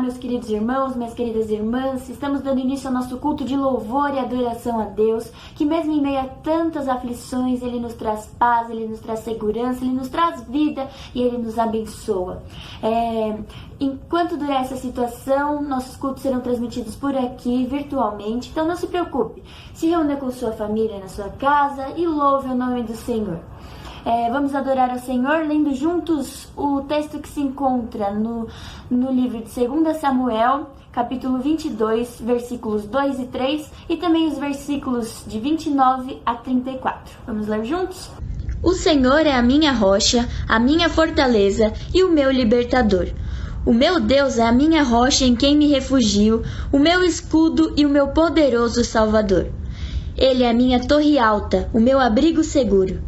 meus queridos irmãos, minhas queridas irmãs. Estamos dando início ao nosso culto de louvor e adoração a Deus, que mesmo em meio a tantas aflições, Ele nos traz paz, Ele nos traz segurança, Ele nos traz vida e Ele nos abençoa. Enquanto durar essa situação, nossos cultos serão transmitidos por aqui, virtualmente, então não se preocupe. Se reúna com sua família na sua casa e louve o nome do Senhor. Vamos adorar ao Senhor lendo juntos o texto que se encontra no livro de 2 Samuel, capítulo 22, versículos 2 e 3, e também os versículos de 29 a 34. Vamos ler juntos? O Senhor é a minha rocha, a minha fortaleza e o meu libertador. O meu Deus é a minha rocha em quem me refugio, o meu escudo e o meu poderoso Salvador. Ele é a minha torre alta, o meu abrigo seguro.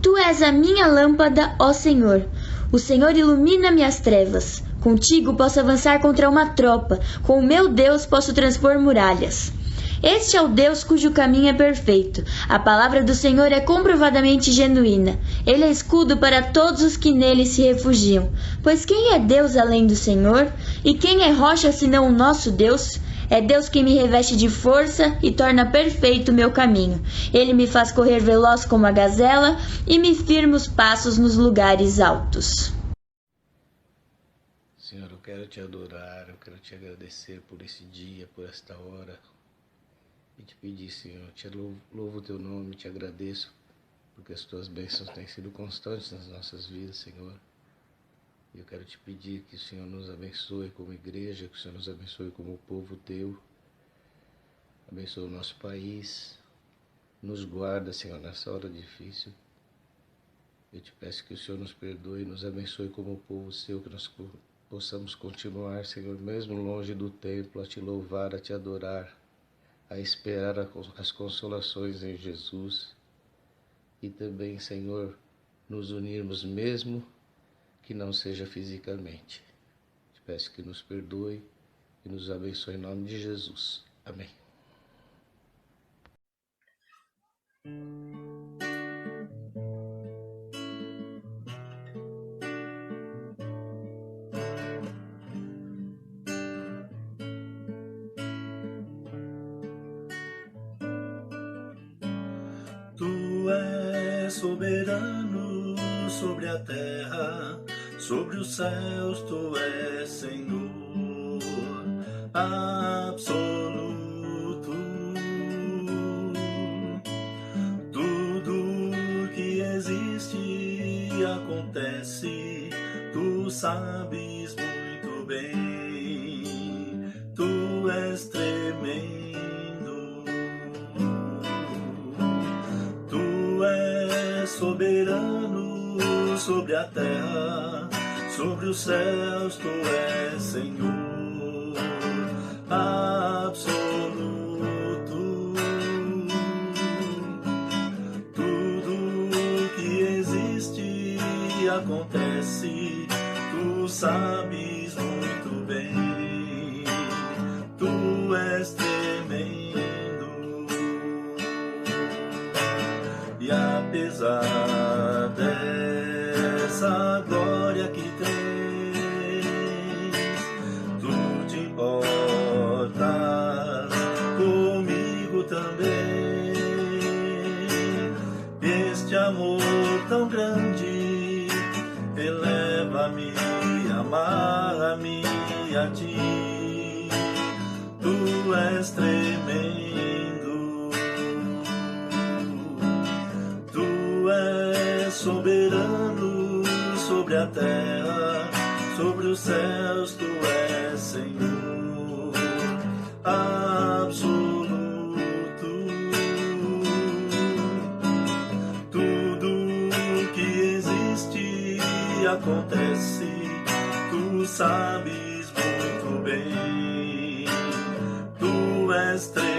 Tu és a minha lâmpada, ó Senhor. O Senhor ilumina-me as trevas. Contigo posso avançar contra uma tropa. Com o meu Deus posso transpor muralhas. Este é o Deus cujo caminho é perfeito. A palavra do Senhor é comprovadamente genuína. Ele é escudo para todos os que nele se refugiam. Pois quem é Deus além do Senhor? E quem é rocha senão o nosso Deus? É Deus quem me reveste de força e torna perfeito o meu caminho. Ele me faz correr veloz como a gazela e me firma os passos nos lugares altos. Senhor, eu quero te adorar, eu quero te agradecer por esse dia, por esta hora. E te pedir, Senhor, te louvo o teu nome, te agradeço, porque as tuas bênçãos têm sido constantes nas nossas vidas, Senhor. E eu quero te pedir que o Senhor nos abençoe como igreja, que o Senhor nos abençoe como povo teu. Abençoe o nosso país. Nos guarda, Senhor, nessa hora difícil. Eu te peço que o Senhor nos perdoe e nos abençoe como povo seu, que nós possamos continuar, Senhor, mesmo longe do templo, a te louvar, a te adorar, a esperar as consolações em Jesus. E também, Senhor, nos unirmos mesmo que não seja fisicamente. Te peço que nos perdoe e nos abençoe em nome de Jesus. Amém. Tu és soberano sobre a terra, sobre os céus tu és Senhor absoluto. Tudo que existe e acontece, tu sabes muito bem. Tu és tremendo. Tu és soberano sobre a terra, sobre os céus tu és Senhor absoluto. Tudo que existe e acontece, tu sabes muito bem. Tu és tremendo. E apesar dessa glória que tens, tu te importas comigo também. Este amor tão grande eleva-me, amarra-me a ti. Tu és tremendo. Tu és soberano sobre a terra, sobre os céus tu és Senhor absoluto. Tudo que existe e acontece, tu sabes muito bem. Tu és tremendo.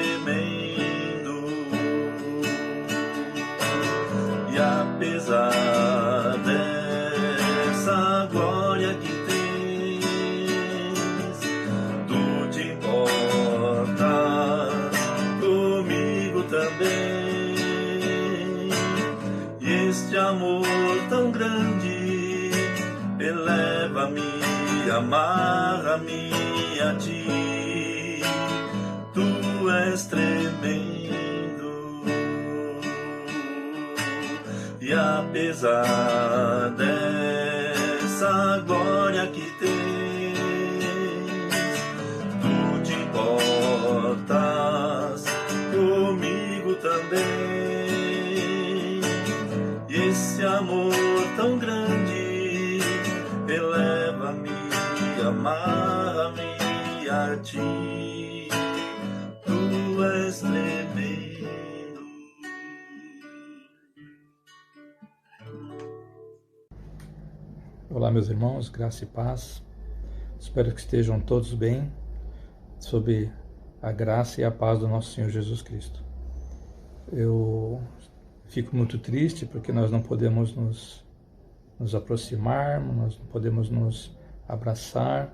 E apesar dessa glória que tens, tu te importas comigo também. E este amor tão grande eleva-me, amarra-me a a ti, tu és tremendo. E apesar dessa glória que tens, tu te importas comigo também. E esse amor tão grande eleva-me, amarra-me a ti, tu és tremendo. Olá, meus irmãos, graça e paz. Espero que estejam todos bem, sob a graça e a paz do nosso Senhor Jesus Cristo. Eu fico muito triste porque nós não podemos nos aproximarmos, nós não podemos nos abraçar,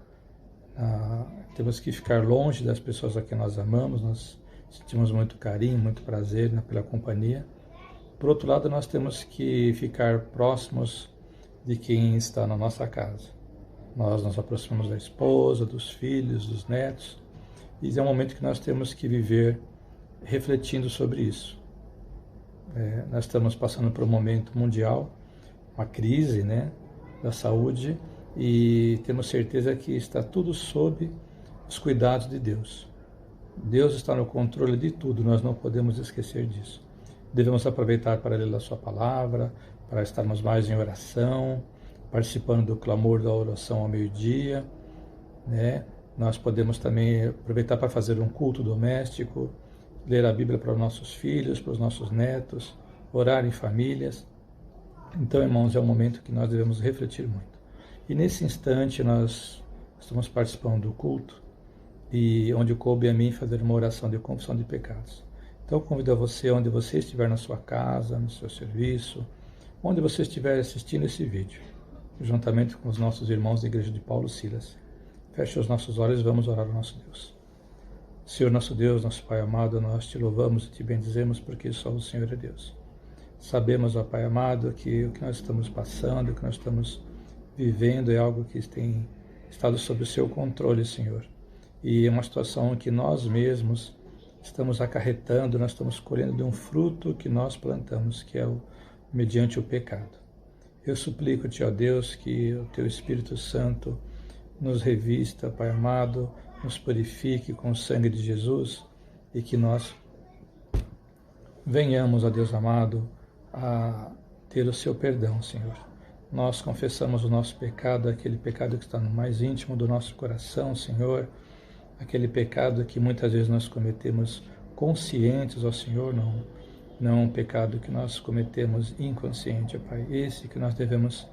temos que ficar longe das pessoas a quem nós amamos, nós sentimos muito carinho, muito prazer pela companhia. Por outro lado, nós temos que ficar próximos de quem está na nossa casa. Nós nos aproximamos da esposa, dos filhos, dos netos, e é um momento que nós temos que viver refletindo sobre isso. Nós estamos passando por um momento mundial, uma crise, da saúde, e temos certeza que está tudo sob os cuidados de Deus. Deus está no controle de tudo, nós não podemos esquecer disso. Devemos aproveitar para ler a sua palavra, para estarmos mais em oração, participando do clamor da oração ao meio-dia, Nós podemos também aproveitar para fazer um culto doméstico, ler a Bíblia para os nossos filhos, para os nossos netos, orar em famílias. Então, irmãos, é um momento que nós devemos refletir muito. E nesse instante nós estamos participando do culto, e onde coube a mim fazer uma oração de confissão de pecados. Então eu convido a você, onde você estiver na sua casa, no seu serviço, onde você estiver assistindo esse vídeo, juntamente com os nossos irmãos da Igreja de Paulo Silas. Feche os nossos olhos e vamos orar ao nosso Deus. Senhor nosso Deus, nosso Pai amado, nós te louvamos e te bendizemos porque só o Senhor é Deus. Sabemos, ó Pai amado, que o que nós estamos passando, o que nós estamos vivendo é algo que tem estado sob o seu controle, Senhor. E é uma situação que nós mesmos estamos acarretando, nós estamos colhendo de um fruto que nós plantamos, que é mediante o pecado. Eu suplico-te, ó Deus, que o teu Espírito Santo nos revista, Pai amado, nos purifique com o sangue de Jesus e que nós venhamos, ó Deus amado, a ter o seu perdão, Senhor. Nós confessamos o nosso pecado, aquele pecado que está no mais íntimo do nosso coração, Senhor, aquele pecado que muitas vezes nós cometemos conscientes, ó Senhor, não um pecado que nós cometemos inconsciente, ó Pai. Esse que nós devemos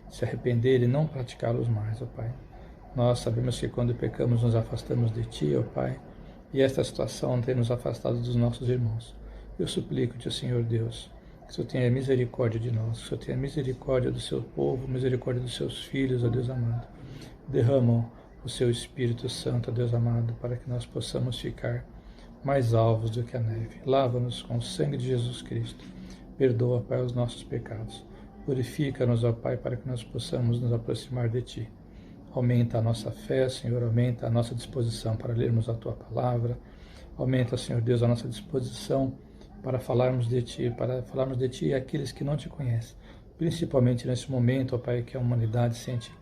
se arrepender e não praticá-los mais, ó Pai. Nós sabemos que quando pecamos nos afastamos de Ti, ó Pai, e esta situação tem nos afastado dos nossos irmãos. Eu suplico-te, Senhor Deus, que o Senhor tenha misericórdia de nós, que o Senhor tenha misericórdia do seu povo, misericórdia dos seus filhos, ó Deus amado. Derrama o seu Espírito Santo, ó Deus amado, para que nós possamos ficar mais alvos do que a neve. Lava-nos com o sangue de Jesus Cristo. Perdoa, Pai, os nossos pecados. Purifica-nos, ó Pai, para que nós possamos nos aproximar de Ti. Aumenta a nossa fé, Senhor, aumenta a nossa disposição para lermos a Tua palavra. Aumenta, Senhor Deus, a nossa disposição para falarmos de Ti àqueles que não Te conhecem. Principalmente nesse momento, ó Pai, que a humanidade sente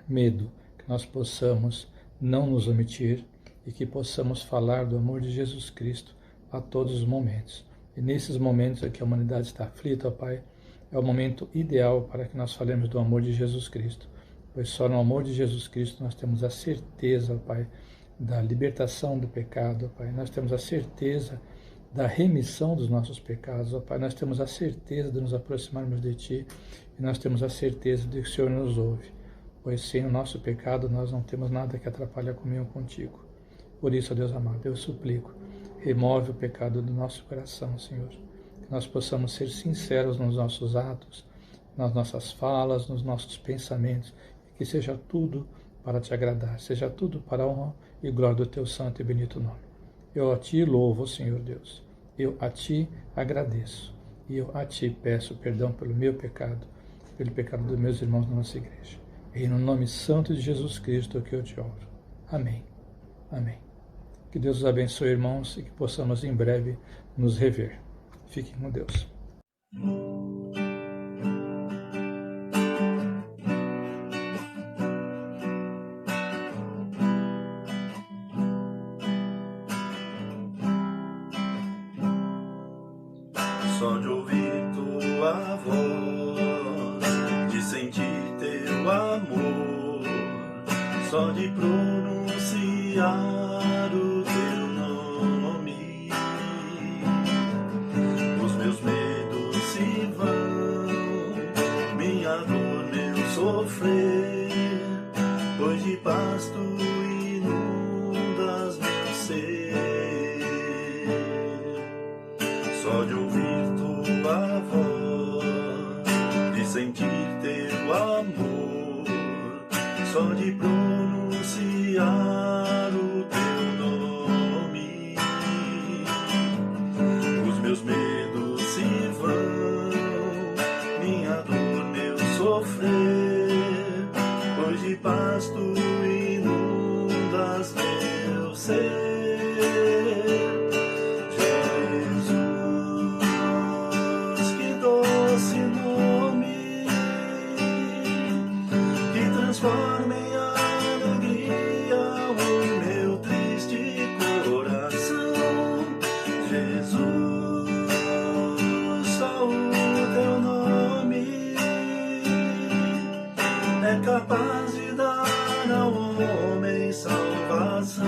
medo, que nós possamos não nos omitir e que possamos falar do amor de Jesus Cristo a todos os momentos. E nesses momentos em que a humanidade está aflita, ó Pai, é o momento ideal para que nós falemos do amor de Jesus Cristo. Pois só no amor de Jesus Cristo nós temos a certeza, ó Pai, da libertação do pecado, ó Pai. Nós temos a certeza da remissão dos nossos pecados, ó Pai. Nós temos a certeza de nos aproximarmos de Ti e nós temos a certeza de que o Senhor nos ouve. Pois sem o nosso pecado nós não temos nada que atrapalhe a comunhão contigo. Por isso, ó Deus amado, eu suplico, remove o pecado do nosso coração, Senhor. Que nós possamos ser sinceros nos nossos atos, nas nossas falas, nos nossos pensamentos, e que seja tudo para Te agradar, seja tudo para a honra e glória do Teu santo e bendito nome. Eu a Ti louvo, Senhor Deus. Eu a Ti agradeço. E eu a Ti peço perdão pelo meu pecado, pelo pecado dos meus irmãos da nossa igreja. E no nome santo de Jesus Cristo que eu te oro. Amém. Amém. Que Deus os abençoe, irmãos, e que possamos em breve nos rever. Fiquem com Deus. Só de ouvir tua voz, de sentir teu amor, só de pronunciar o teu nome, os meus medos se vão, minha dor, meu sofrer, pois de paz tu inundas meu ser. Só de ouvir tua voz, de sentir teu amor, só de pronunciar o teu nome, os meus medos se vão, minha dor, meu sofrer, pois de paz tu inundas meu ser. Transforma em alegria o meu triste coração, Jesus, só o teu nome é capaz de dar ao homem salvação.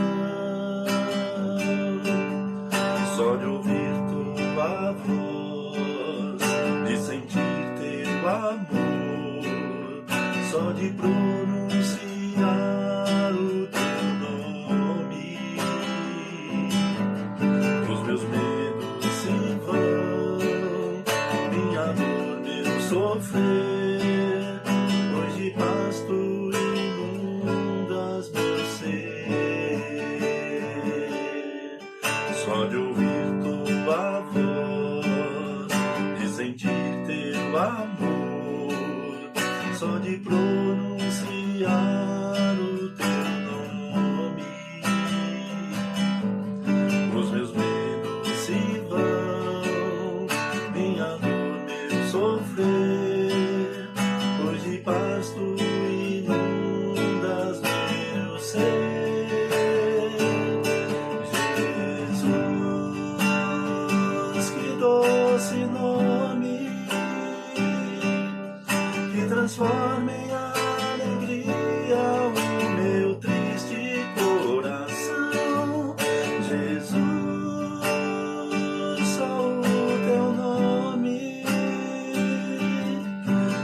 Só de ouvir tua voz, de sentir teu amor, só de pronunciar o teu nome, os meus medos se vão, minha dor, meu sofrer, pois de paz tu inundas meu ser. Só de ouvir tua voz, de sentir teu amor, só de pronunciar o teu nome, os meus medos se vão, minha dor, meu sofrer, pois de paz tu inundas meu ser. Jesus, que doce nome, que transforma em alegria o meu triste coração. Jesus, só o teu nome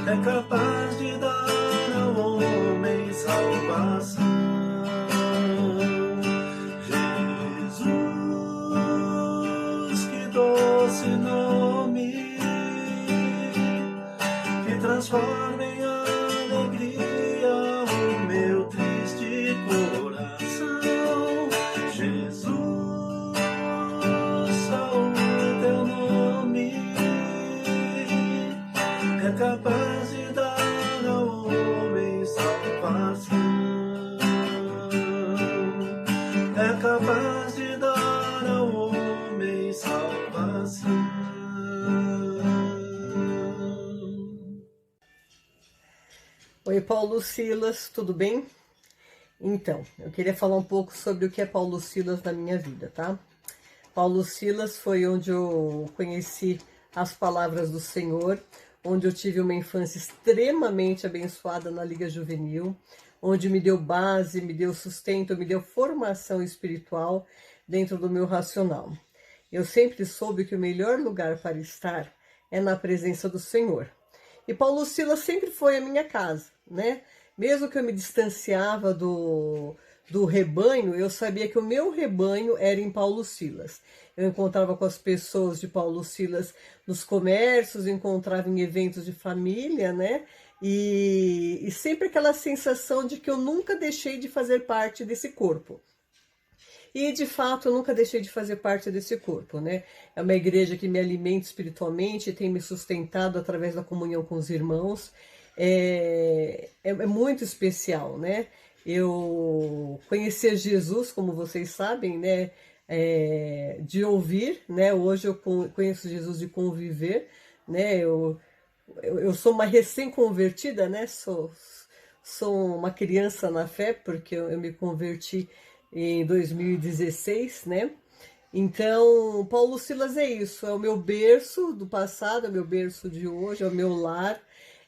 é capaz de dar ao homem salvação. Jesus, que doce nome, que transforma em alegria o meu triste coração. Jesus, só o teu nome é capaz de dar ao homem salvação, é capaz de dar ao homem salvação. Oi, Paulo Silas, tudo bem? Então, eu queria falar um pouco sobre o que é Paulo Silas na minha vida, tá? Paulo Silas foi onde eu conheci as palavras do Senhor, onde eu tive uma infância extremamente abençoada na Liga Juvenil, onde me deu base, me deu sustento, me deu formação espiritual dentro do meu racional. Eu sempre soube que o melhor lugar para estar é na presença do Senhor. E Paulo Silas sempre foi a minha casa, né? Mesmo que eu me distanciava do rebanho, eu sabia que o meu rebanho era em Paulo Silas. Eu encontrava com as pessoas de Paulo Silas nos comércios, encontrava em eventos de família, né? E sempre aquela sensação de que eu nunca deixei de fazer parte desse corpo. E, de fato, eu nunca deixei de fazer parte desse corpo, né? É uma igreja que me alimenta espiritualmente, tem me sustentado através da comunhão com os irmãos. É muito especial, né? eu conhecia Jesus, como vocês sabem, né? De ouvir, né? Hoje eu conheço Jesus de conviver, né? Eu sou uma recém-convertida, né? Sou uma criança na fé, porque eu me converti em 2016, né? Então, Paulo Silas é isso, é o meu berço do passado, é o meu berço de hoje, é o meu lar,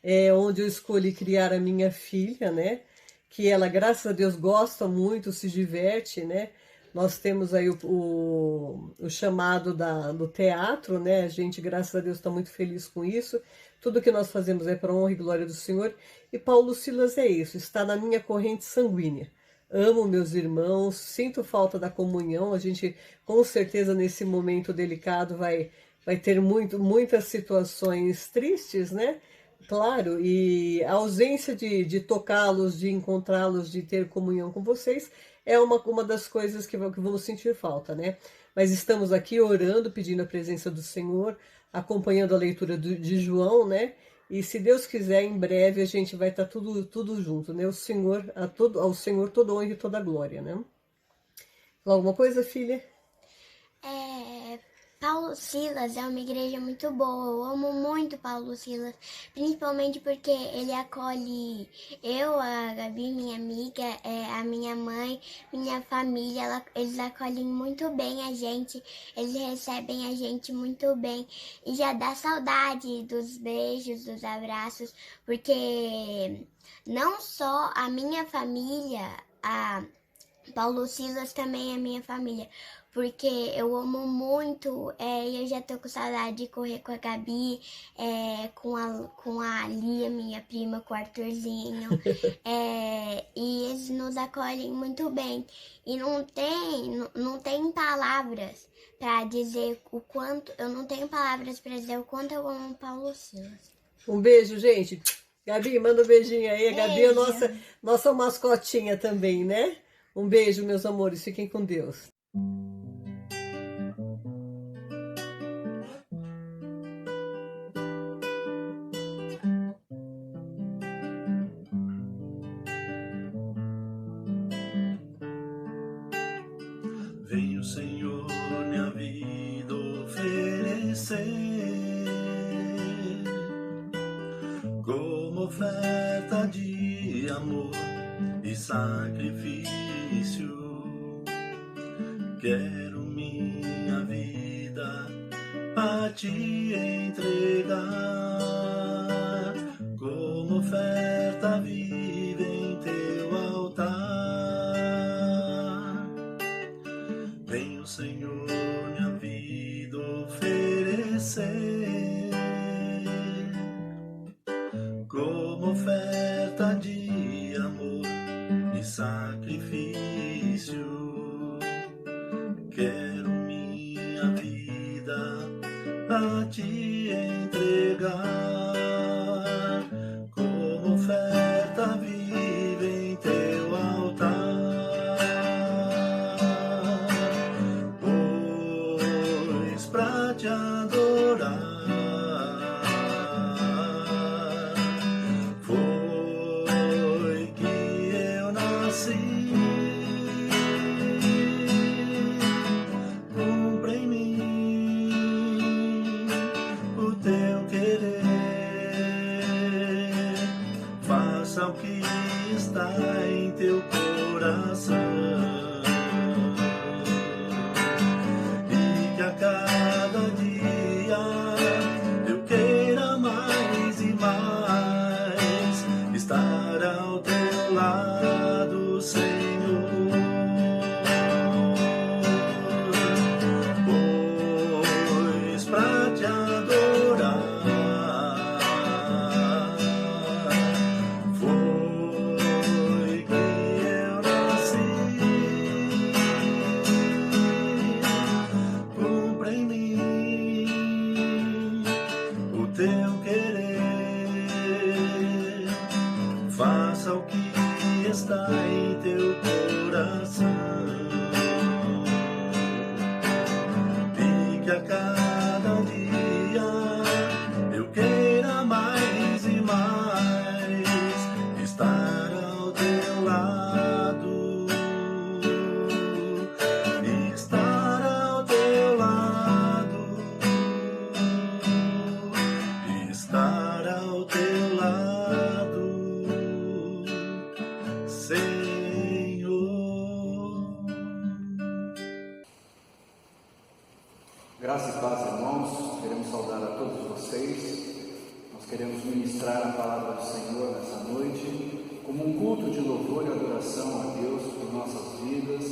é onde eu escolhi criar a minha filha, né? Que ela, graças a Deus, gosta muito, se diverte, né? Nós temos aí o chamado do teatro, né? A gente, graças a Deus, está muito feliz com isso. Tudo que nós fazemos é para a honra e glória do Senhor. E Paulo Silas é isso, está na minha corrente sanguínea. Amo meus irmãos, sinto falta da comunhão. A gente, com certeza, nesse momento delicado, vai ter muitas situações tristes, né? Claro, e a ausência de tocá-los, de encontrá-los, de ter comunhão com vocês é uma das coisas que vamos sentir falta, né? Mas estamos aqui orando, pedindo a presença do Senhor, acompanhando a leitura de João, né? E se Deus quiser, em breve a gente vai estar tudo junto, né? Ao Senhor toda honra e toda glória, né? Fala alguma coisa, filha? Paulo Silas é uma igreja muito boa, eu amo muito Paulo Silas, principalmente porque ele acolhe eu, a Gabi, minha amiga, a minha mãe, minha família, eles acolhem muito bem a gente, eles recebem a gente muito bem e já dá saudade dos beijos, dos abraços, porque não só a minha família, Paulo Silas também é minha família, porque eu amo muito, e eu já tô com saudade de correr com a Gabi, com a Lia, minha prima, com o Arthurzinho, e eles nos acolhem muito bem, e não tem palavras para dizer o quanto, eu não tenho palavras para dizer o quanto eu amo Paulo Silas. Um beijo, gente. Gabi, manda um beijinho aí, a Gabi é nossa mascotinha também, né? Um beijo, meus amores, fiquem com Deus. Vem o Senhor minha vida oferecer como oferta de amor e sacrifício. Quero minha vida a te entregar como oferta viva em teu altar. Vem o Senhor minha vida oferecer como oferta de amor e sacrifício. Quero minha vida a te entregar como oferta viva em teu altar. Pois pra te adorar foi que eu nasci. Cumpre em mim o teu querer. Graça e paz, irmãos, queremos saudar a todos vocês. Nós queremos ministrar a palavra do Senhor nessa noite, como um culto de louvor e adoração a Deus por nossas vidas.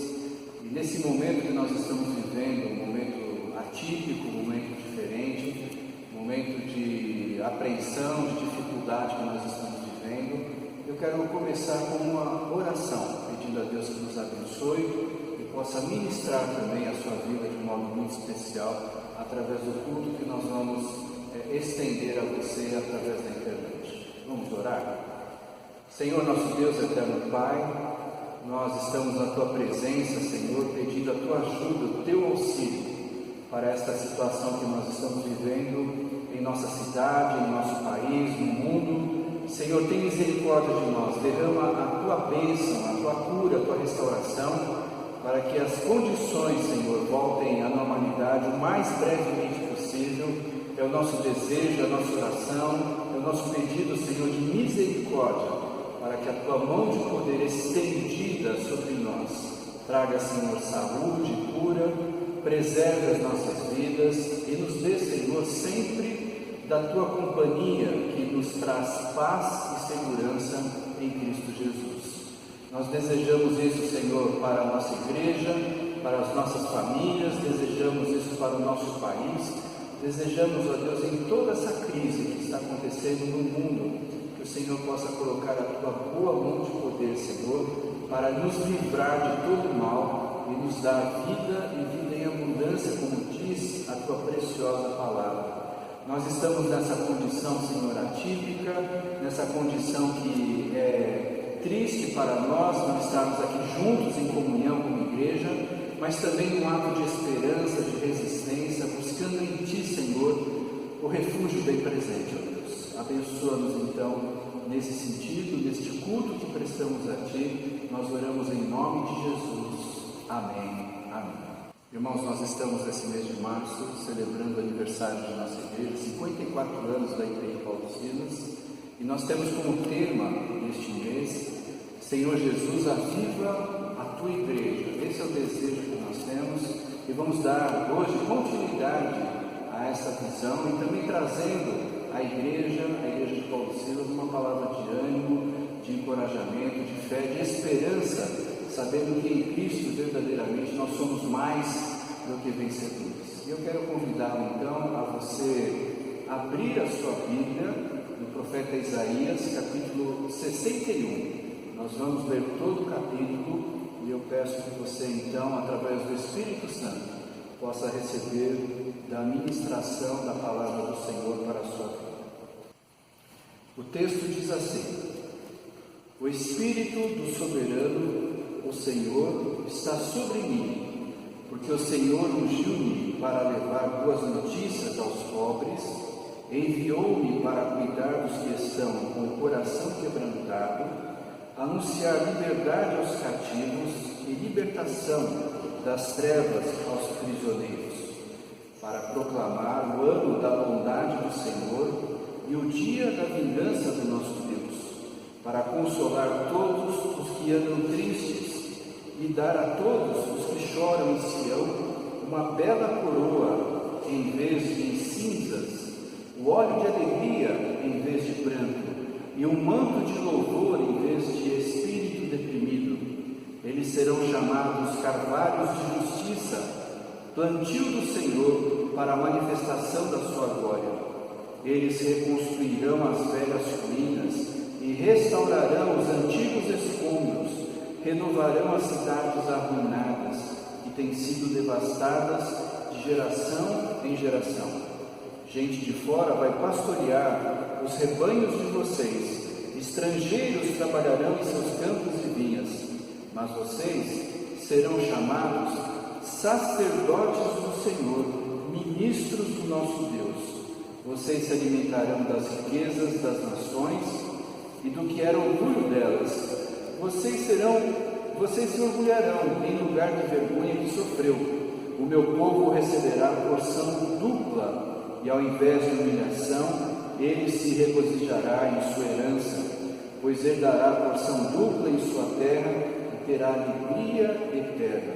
E nesse momento que nós estamos vivendo, um momento atípico, um momento diferente, um momento de apreensão, de dificuldade que nós estamos vivendo, eu quero começar com uma oração, pedindo a Deus que nos abençoe e possa ministrar também a sua vida de um modo muito especial através do culto que nós vamos estender a você através da internet. Vamos orar? Senhor, nosso Deus, eterno Pai, nós estamos na Tua presença, Senhor, pedindo a Tua ajuda, o Teu auxílio para esta situação que nós estamos vivendo em nossa cidade, em nosso país, no mundo. Senhor, tem misericórdia de nós, derrama a Tua bênção, a Tua cura, a Tua restauração, para que as condições, Senhor, voltem à normalidade o mais brevemente possível. É o nosso desejo, é a nossa oração, é o nosso pedido, Senhor, de misericórdia, para que a Tua mão de poder estendida sobre nós traga, Senhor, saúde, cura, preserve as nossas vidas e nos dê, Senhor, sempre da Tua companhia que nos traz paz e segurança em Cristo Jesus. Nós desejamos isso, Senhor, para a nossa igreja, para as nossas famílias, desejamos isso para o nosso país, desejamos, ó Deus, em toda essa crise que está acontecendo no mundo, que o Senhor possa colocar a Tua boa mão de poder, Senhor, para nos livrar de todo o mal e nos dar vida e vida em abundância, como diz a Tua preciosa palavra. Nós estamos nessa condição, Senhor, atípica, nessa condição que é triste para nós não estarmos aqui juntos em comunhão como igreja, mas também um ato de esperança, de resistência, buscando em Ti, Senhor, o refúgio bem presente, ó Deus. Abençoa-nos então nesse sentido, neste culto que prestamos a Ti. Nós oramos em nome de Jesus. Amém. Amém. Irmãos, nós estamos nesse mês de março celebrando o aniversário de nossa igreja, 54 anos da Igreja Paulo Silas, e nós temos como tema neste mês: Senhor Jesus, aviva a Tua igreja. Esse é o desejo que nós temos e vamos dar hoje continuidade a essa visão e também trazendo à igreja de Paulo Silas, uma palavra de ânimo, de encorajamento, de fé, de esperança, sabendo que em Cristo verdadeiramente nós somos mais do que vencedores. E eu quero convidá-lo então a você abrir a sua Bíblia no profeta Isaías, capítulo 61. Nós vamos ler todo o capítulo e eu peço que você então, através do Espírito Santo, possa receber da ministração da palavra do Senhor para a sua vida. O texto diz assim: O Espírito do Soberano, o Senhor, está sobre mim, porque o Senhor ungiu-me para levar boas notícias aos pobres, enviou-me para cuidar dos que estão com o coração quebrantado, anunciar liberdade aos cativos e libertação das trevas aos prisioneiros, para proclamar o ano da bondade do Senhor e o dia da vingança do nosso Deus, para consolar todos os que andam tristes e dar a todos os que choram em Sião uma bela coroa em vez de cinzas, o óleo de alegria em vez de pranto, e um manto de louvor em vez de espírito deprimido. Eles serão chamados carvalhos de justiça, plantio do Senhor para a manifestação da sua glória. Eles reconstruirão as velhas ruínas e restaurarão os antigos escombros, renovarão as cidades arruinadas que têm sido devastadas de geração em geração. Gente de fora vai pastorear os rebanhos de vocês, estrangeiros trabalharão em seus campos e vinhas, mas vocês serão chamados sacerdotes do Senhor, ministros do nosso Deus. Vocês se alimentarão das riquezas das nações e do que era orgulho delas. Vocês se orgulharão em lugar de vergonha que sofreu. O meu povo receberá porção dupla, e ao invés de humilhação, ele se regozijará em sua herança, pois herdará porção dupla em sua terra e terá alegria eterna.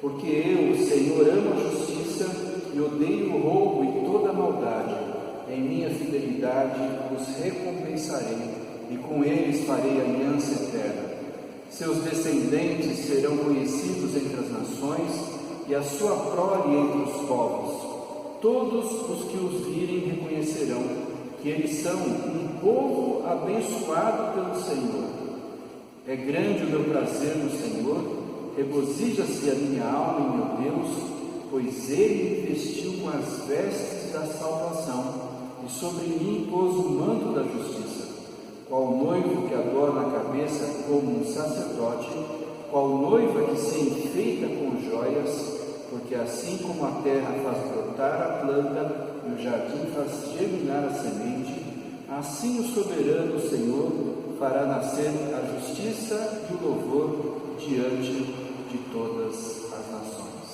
Porque eu, o Senhor, amo a justiça e odeio o roubo e toda a maldade. Em minha fidelidade os recompensarei, e com eles farei aliança eterna. Seus descendentes serão conhecidos entre as nações, e a sua prole entre os povos. Todos os que os virem reconhecerão que eles são um povo abençoado pelo Senhor. É grande o meu prazer no Senhor, regozija-se a minha alma em meu Deus, pois Ele me vestiu com as vestes da salvação, e sobre mim pôs o manto da justiça. Qual noivo que adorna a cabeça como um sacerdote, qual noiva que se enfeita com joias, porque assim como a terra faz brotar a planta e o jardim faz germinar a semente, assim o soberano Senhor fará nascer a justiça e o louvor diante de todas as nações.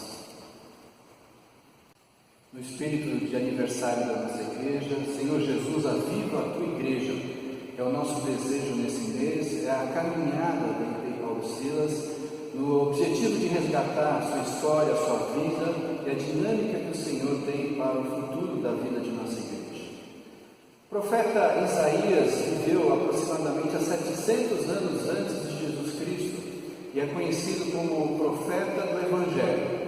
No espírito de aniversário da nossa igreja, Senhor Jesus, aviva a tua igreja. É o nosso desejo nesse mês, é a caminhada de Paulo Silas, no objetivo de resgatar a sua história, a sua vida e a dinâmica que o Senhor tem para o futuro da vida de nossa igreja. O profeta Isaías viveu aproximadamente há 700 anos antes de Jesus Cristo e é conhecido como o profeta do Evangelho.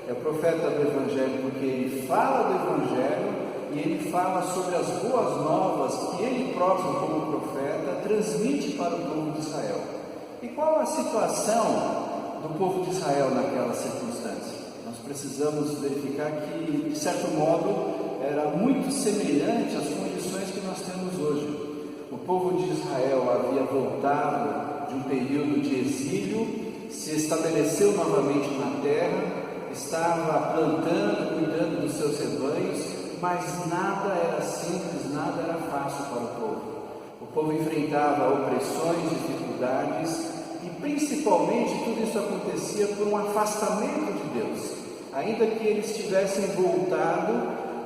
É o profeta do Evangelho porque ele fala do Evangelho e ele fala sobre as boas novas que ele próprio, como profeta, transmite para o povo de Israel. E qual a situação do povo de Israel naquela circunstância? Nós precisamos verificar que, de certo modo, era muito semelhante às condições que nós temos hoje. O povo de Israel havia voltado de um período de exílio, se estabeleceu novamente na terra, estava plantando, cuidando dos seus rebanhos, mas nada era simples, nada era fácil para o povo. O povo enfrentava opressões, dificuldades, e principalmente tudo isso acontecia por um afastamento de Deus. Ainda que eles tivessem voltado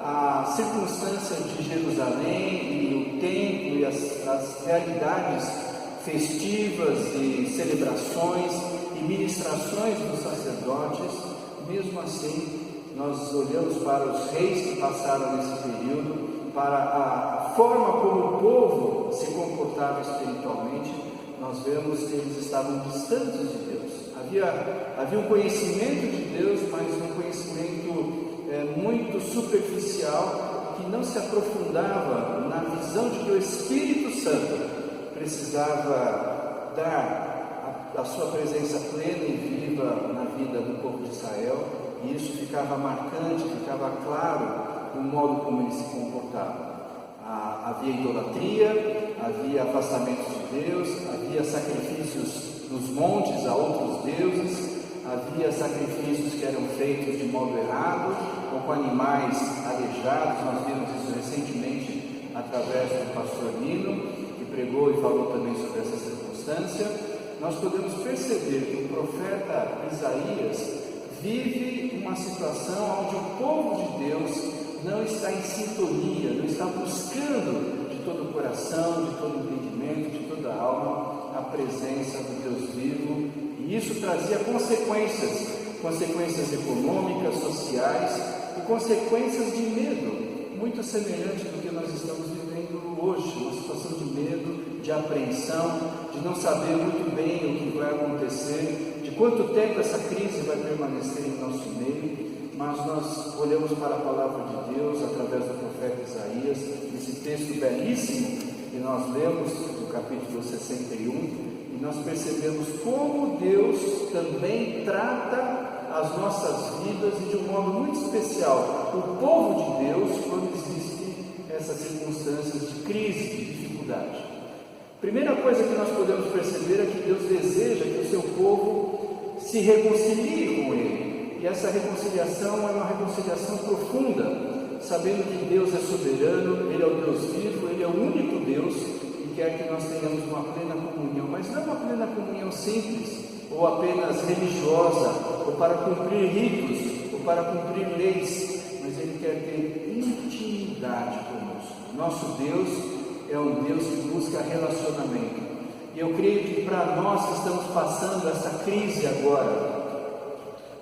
à circunstância de Jerusalém e o templo e as realidades festivas e celebrações e ministrações dos sacerdotes, mesmo assim nós olhamos para os reis que passaram nesse período, para a forma como o povo se comportava espiritualmente, nós vemos que eles estavam distantes de Deus. Havia um conhecimento de Deus, mas um conhecimento muito superficial, que não se aprofundava na visão de que o Espírito Santo precisava dar a sua presença plena e viva na vida do povo de Israel, e isso ficava marcante, ficava claro no modo como eles se comportavam. Havia idolatria, havia afastamento de Deus, havia sacrifícios nos montes a outros deuses, havia sacrifícios que eram feitos de modo errado, ou com animais aleijados. Nós vimos isso recentemente através do pastor Nino, que pregou e falou também sobre essa circunstância. Nós podemos perceber que o profeta Isaías vive uma situação onde o povo de Deus não está em sintonia, não está buscando de todo o coração, de todo o entendimento, de toda a alma, a presença do Deus vivo, e isso trazia consequências econômicas, sociais e consequências de medo, muito semelhante do que nós estamos vivendo hoje, uma situação de medo, de apreensão, de não saber muito bem o que vai acontecer, de quanto tempo essa crise vai permanecer em nosso meio. Mas nós olhamos para a palavra de Deus através do profeta Isaías, nesse texto belíssimo que nós lemos, do capítulo 61, e nós percebemos como Deus também trata as nossas vidas e de um modo muito especial o povo de Deus quando existem essas circunstâncias de crise, de dificuldade. Primeira coisa que nós podemos perceber é que Deus deseja que o seu povo se reconcilie com Ele. E essa reconciliação é uma reconciliação profunda, sabendo que Deus é soberano, Ele é o Deus vivo, Ele é o único Deus e quer que nós tenhamos uma plena comunhão, mas não uma plena comunhão simples, ou apenas religiosa, ou para cumprir ritos, ou para cumprir leis, mas Ele quer ter intimidade conosco. Nosso Deus é um Deus que busca relacionamento. E eu creio que para nós que estamos passando essa crise agora,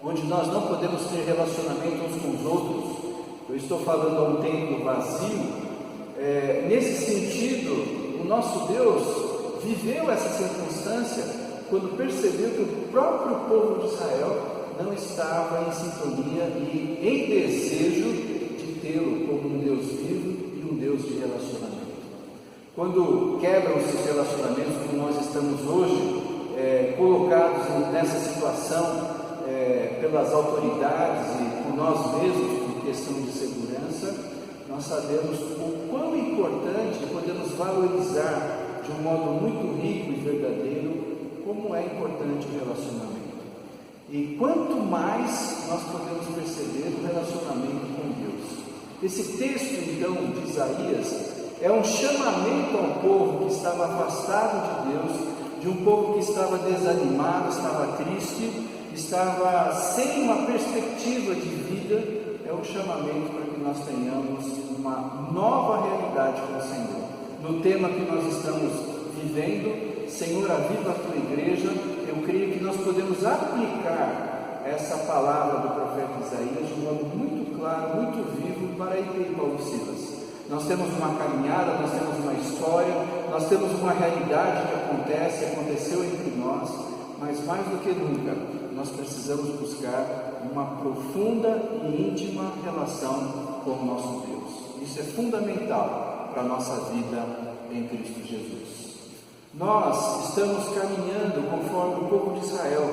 onde nós não podemos ter relacionamento uns com os outros, eu estou falando a um templo vazio. Nesse sentido, o nosso Deus viveu essa circunstância quando percebeu que o próprio povo de Israel não estava em sintonia e em desejo de tê-lo como um Deus vivo e um Deus de relacionamento. Quando quebram esses relacionamentos, como nós estamos hoje, colocados nessa situação pelas autoridades e por nós mesmos, por questão de segurança, nós sabemos o quão importante podemos valorizar de um modo muito rico e verdadeiro como é importante o relacionamento. E quanto mais nós podemos perceber o relacionamento com Deus. Esse texto, então, de Isaías, é um chamamento ao povo que estava afastado de Deus, de um povo que estava desanimado, estava triste, estava sem uma perspectiva de vida. É um chamamento para que nós tenhamos uma nova realidade com o Senhor. No tema que nós estamos vivendo, Senhor, aviva a tua igreja, eu creio que nós podemos aplicar essa palavra do profeta Isaías de um modo muito claro, muito vivo para IP Paulo Silas. Nós temos uma caminhada, nós temos uma história, nós temos uma realidade que aconteceu entre nós, mas mais do que nunca, nós precisamos buscar uma profunda e íntima relação com o nosso Deus. Isso é fundamental para a nossa vida em Cristo Jesus. Nós estamos caminhando conforme o povo de Israel,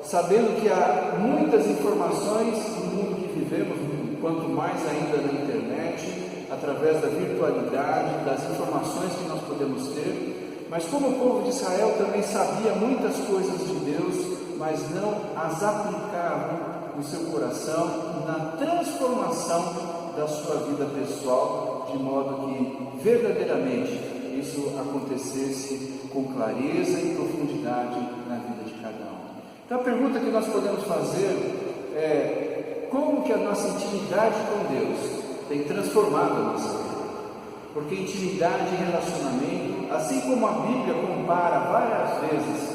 sabendo que há muitas informações no mundo que vivemos, quanto mais ainda na internet, através da virtualidade, das informações que nós podemos ter, mas como o povo de Israel também sabia muitas coisas de Deus, mas não as aplicavam no seu coração, na transformação da sua vida pessoal, de modo que verdadeiramente isso acontecesse com clareza e profundidade na vida de cada um. Então a pergunta que nós podemos fazer é: como que a nossa intimidade com Deus tem transformado a nossa vida? Porque intimidade e relacionamento, assim como a Bíblia compara várias vezes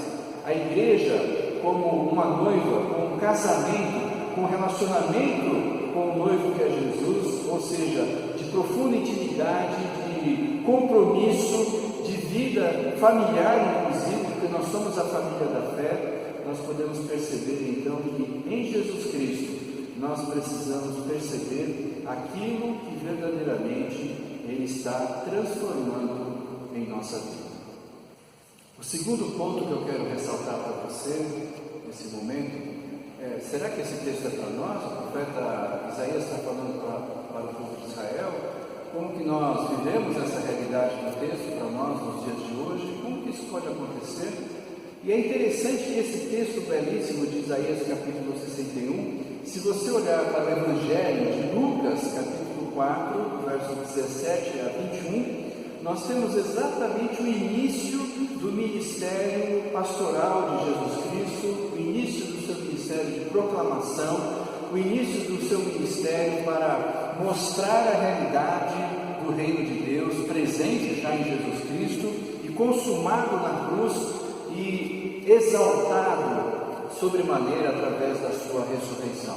a igreja como uma noiva, com um casamento, com um relacionamento com o noivo que é Jesus, ou seja, de profunda intimidade, de compromisso, de vida familiar inclusive, porque nós somos a família da fé, nós podemos perceber então que em Jesus Cristo nós precisamos perceber aquilo que verdadeiramente Ele está transformando em nossa vida. O segundo ponto que eu quero ressaltar para você nesse momento é: será que esse texto é para nós? O profeta Isaías está falando para o povo de Israel. Como que nós vivemos essa realidade do texto para nós nos dias de hoje? Como que isso pode acontecer? E é interessante que esse texto belíssimo de Isaías capítulo 61, se você olhar para o Evangelho de Lucas capítulo 4, versos 17 a 21, nós temos exatamente o início do ministério pastoral de Jesus Cristo, o início do seu ministério de proclamação, o início do seu ministério para mostrar a realidade do reino de Deus, presente já em Jesus Cristo e consumado na cruz e exaltado sobremaneira através da sua ressurreição.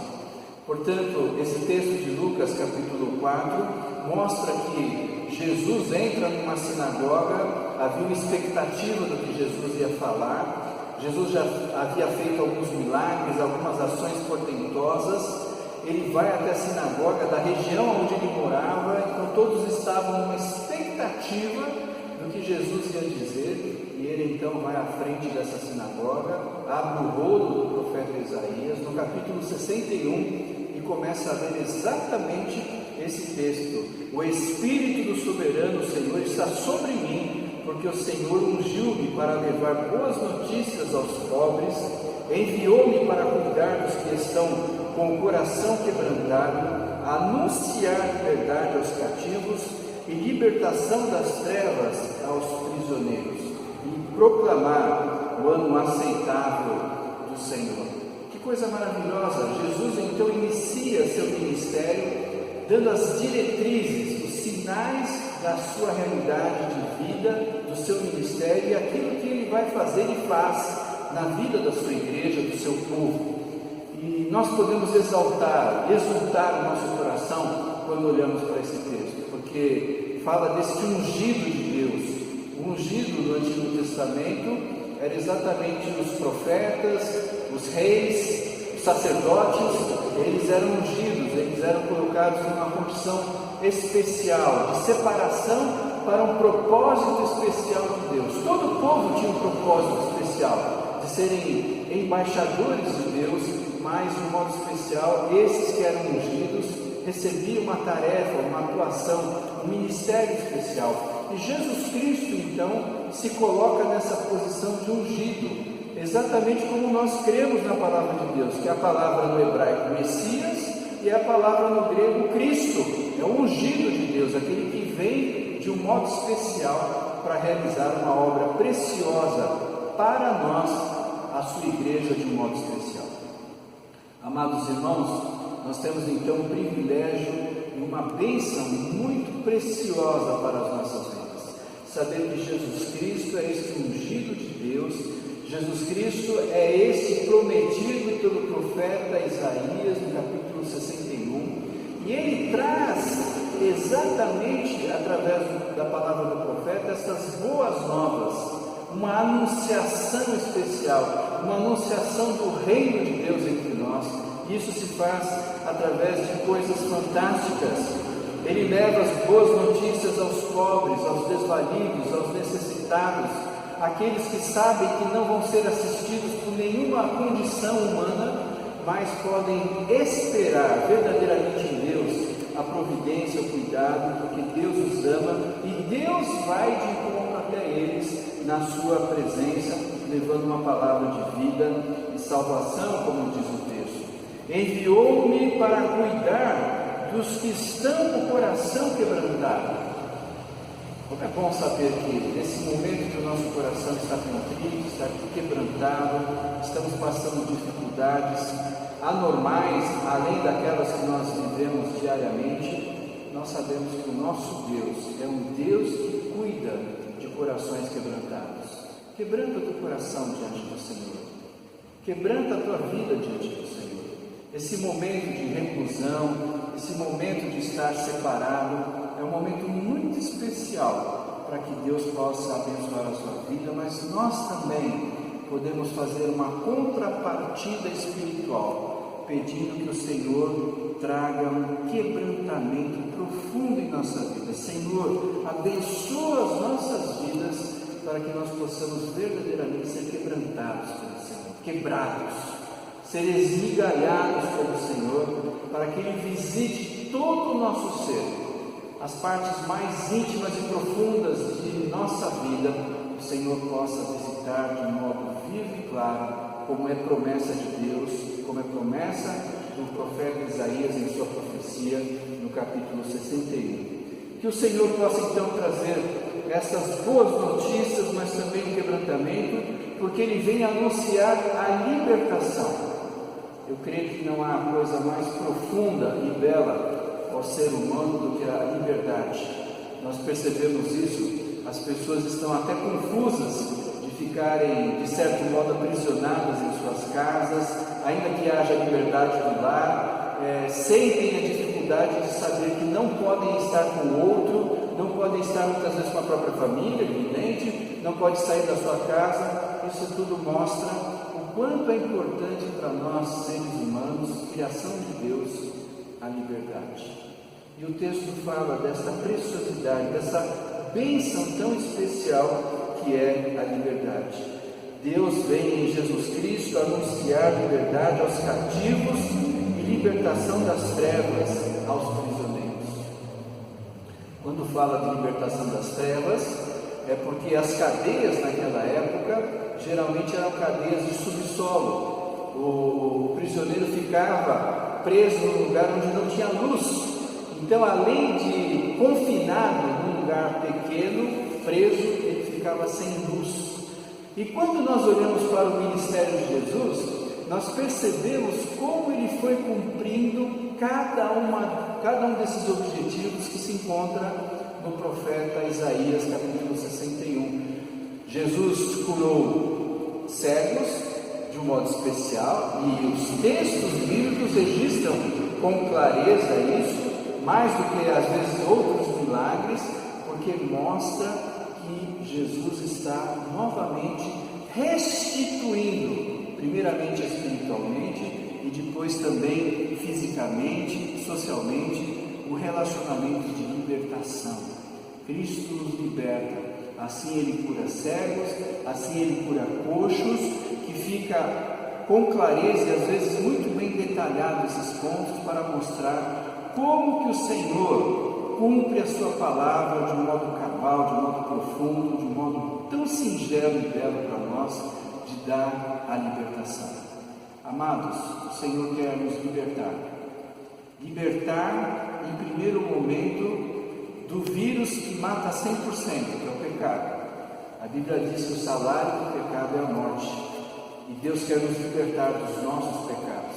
Portanto, esse texto de Lucas capítulo 4 mostra que Jesus entra numa sinagoga, havia uma expectativa do que Jesus ia falar. Jesus já havia feito alguns milagres, algumas ações portentosas. Ele vai até a sinagoga da região onde ele morava, então todos estavam numa expectativa do que Jesus ia dizer, e ele então vai à frente dessa sinagoga, abre o rolo do profeta Isaías, no capítulo 61, e começa a ler exatamente esse texto: o Espírito do soberano Senhor está sobre mim, porque o Senhor ungiu-me para levar boas notícias aos pobres, enviou-me para cuidar dos que estão com o coração quebrantado, anunciar liberdade aos cativos e libertação das trevas aos prisioneiros, e proclamar o ano aceitável do Senhor. Que coisa maravilhosa! Jesus então inicia seu ministério dando as diretrizes, os sinais da sua realidade de vida, do seu ministério e aquilo que ele vai fazer e faz na vida da sua igreja, do seu povo. E nós podemos exultar o nosso coração quando olhamos para esse texto, porque fala desse ungido de Deus. O ungido no Antigo Testamento era exatamente os profetas, os reis, os sacerdotes. Eles eram ungidos, eles eram colocados numa condição especial, de separação para um propósito especial de Deus. Todo o povo tinha um propósito especial, de serem embaixadores de Deus, mas de um modo especial, esses que eram ungidos recebiam uma tarefa, uma atuação, um ministério especial. E Jesus Cristo, então, se coloca nessa posição de ungido, exatamente como nós cremos na palavra de Deus, que é a palavra no hebraico Messias e é a palavra no grego Cristo. É o ungido de Deus, aquele que vem de um modo especial para realizar uma obra preciosa para nós, a sua igreja, de um modo especial. Amados irmãos, nós temos então um privilégio e uma bênção muito preciosa para as nossas vidas. Saber que Jesus Cristo é esse ungido de Deus, Jesus Cristo é esse prometido pelo profeta Isaías no capítulo 61, e ele traz exatamente através da palavra do profeta essas boas novas, uma anunciação especial, uma anunciação do reino de Deus entre nós. Isso se faz através de coisas fantásticas. Ele leva as boas notícias aos pobres, aos desvalidos, aos necessitados, aqueles que sabem que não vão ser assistidos por nenhuma condição humana, mas podem esperar verdadeiramente em Deus a providência, o cuidado, porque Deus os ama e Deus vai de encontro até eles na sua presença, levando uma palavra de vida e salvação, como diz o texto. Enviou-me para cuidar dos que estão com o coração quebrantado. Como é bom saber que nesse momento que o nosso coração está contrito, está quebrantado, estamos passando dificuldades anormais, além daquelas que nós vivemos diariamente, nós sabemos que o nosso Deus é um Deus que cuida de corações quebrantados. Quebranta o teu coração diante do Senhor. Quebranta a tua vida diante do Senhor. Esse momento de reclusão, esse momento de estar separado, é um momento muito especial para que Deus possa abençoar a sua vida, mas nós também podemos fazer uma contrapartida espiritual, pedindo que o Senhor traga um quebrantamento profundo em nossa vida. Senhor, abençoa as nossas vidas para que nós possamos verdadeiramente ser quebrantados pelo Senhor, quebrados, ser esmigalhados pelo Senhor, para que Ele visite todo o nosso ser, as partes mais íntimas e profundas de nossa vida, o Senhor possa visitar de modo vivo e claro, como é promessa de Deus, como é promessa do profeta Isaías em sua profecia, no capítulo 61. Que o Senhor possa então trazer essas boas notícias, mas também o quebrantamento, porque Ele vem anunciar a libertação. Eu creio que não há coisa mais profunda e bela ao ser humano do que a liberdade. Nós percebemos isso, as pessoas estão até confusas de ficarem, de certo modo, aprisionadas em suas casas, ainda que haja liberdade do lar, sentem a dificuldade de saber que não podem estar com o outro, não podem estar muitas vezes com a própria família, evidente, não pode sair da sua casa. Isso tudo mostra o quanto é importante para nós, seres humanos, criação de Deus, a liberdade. E o texto fala dessa preciosidade, dessa bênção tão especial que é a liberdade. Deus vem em Jesus Cristo anunciar liberdade aos cativos e libertação das trevas aos prisioneiros. Quando fala de libertação das trevas, é porque as cadeias naquela época geralmente eram cadeias de subsolo. O prisioneiro ficava preso num lugar onde não tinha luz. Então, além de confinado num lugar pequeno, preso, ele ficava sem luz. E quando nós olhamos para o ministério de Jesus, nós percebemos como ele foi cumprindo cada um desses objetivos que se encontra no profeta Isaías, capítulo 61. Jesus curou cegos de um modo especial, e os textos bíblicos registram com clareza isso. mais do que às vezes outros milagres, porque mostra que Jesus está novamente restituindo, primeiramente espiritualmente e depois também fisicamente, socialmente, o relacionamento de libertação. Cristo nos liberta, assim Ele cura cegos, assim Ele cura coxos, que fica com clareza e às vezes muito bem detalhado esses pontos para mostrar como que o Senhor cumpre a sua palavra de um modo cabal, de um modo profundo, de um modo tão singelo e belo para nós, de dar a libertação. Amados, o Senhor quer nos libertar. Libertar, em primeiro momento, do vírus que mata 100%, que é o pecado. A Bíblia diz que o salário do pecado é a morte. E Deus quer nos libertar dos nossos pecados.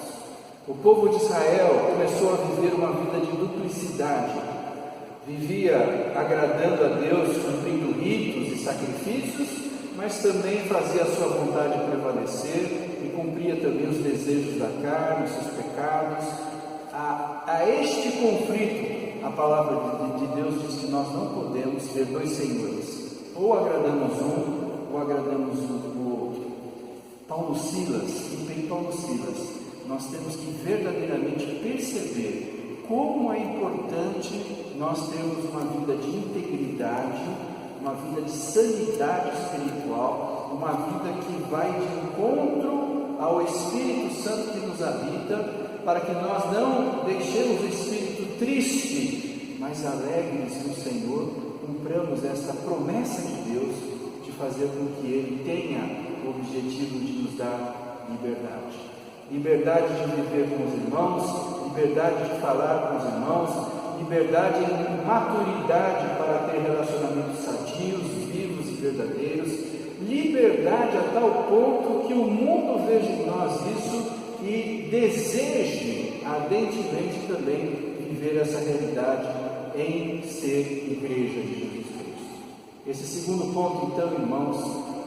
O povo de Israel começou a viver uma vida de duplicidade. Vivia agradando a Deus, cumprindo ritos e sacrifícios, mas também fazia a sua vontade prevalecer e cumpria também os desejos da carne, os seus pecados. A este conflito, a palavra de Deus diz que nós não podemos ter dois senhores. Ou agradamos um, ou agradamos o outro. Paulo Silas, e Paulo Silas, nós temos que verdadeiramente perceber como é importante nós termos uma vida de integridade, uma vida de sanidade espiritual, uma vida que vai de encontro ao Espírito Santo que nos habita, para que nós não deixemos o Espírito triste, mas alegres no Senhor, cumpramos esta promessa de Deus de fazer com que Ele tenha o objetivo de nos dar liberdade. Liberdade de viver com os irmãos, liberdade de falar com os irmãos, liberdade e maturidade para ter relacionamentos sadios, vivos e verdadeiros, liberdade a tal ponto que o mundo veja em nós isso e deseje ardentemente também viver essa realidade em ser igreja de Jesus Cristo. Esse segundo ponto, então, irmãos,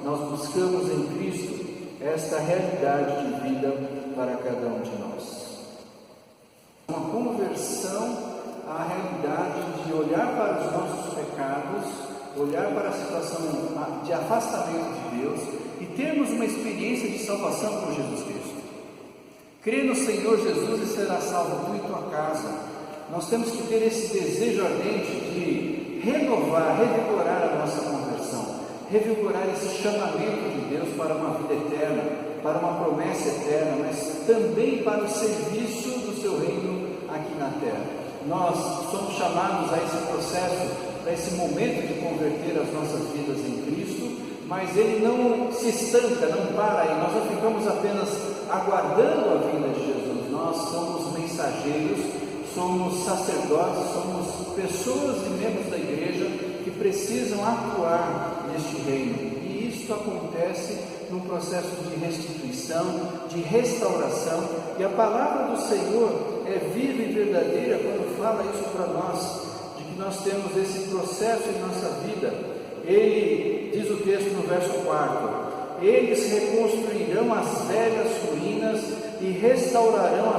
nós buscamos em Cristo esta realidade de vida para cada um de nós. Uma conversão à realidade de olhar para os nossos pecados, olhar para a situação de afastamento de Deus e termos uma experiência de salvação por Jesus Cristo. Crê no Senhor Jesus e será salvo tu e tua casa. Nós temos que ter esse desejo ardente de renovar, revigorar a nossa conversão, revigorar esse chamamento de Deus para uma vida eterna, para uma promessa eterna, mas também para o serviço do seu reino aqui na terra. Nós somos chamados a esse processo, a esse momento de converter as nossas vidas em Cristo, mas ele não se estanca, não para aí, nós não ficamos apenas aguardando a vinda de Jesus. Nós somos mensageiros, somos sacerdotes, somos pessoas e membros da igreja que precisam atuar neste reino. E isso acontece num processo de restituição, de restauração, e a palavra do Senhor é viva e verdadeira quando fala isso para nós, de que nós temos esse processo em nossa vida. Ele diz o texto no verso 4, eles reconstruirão as velhas ruínas e restaurarão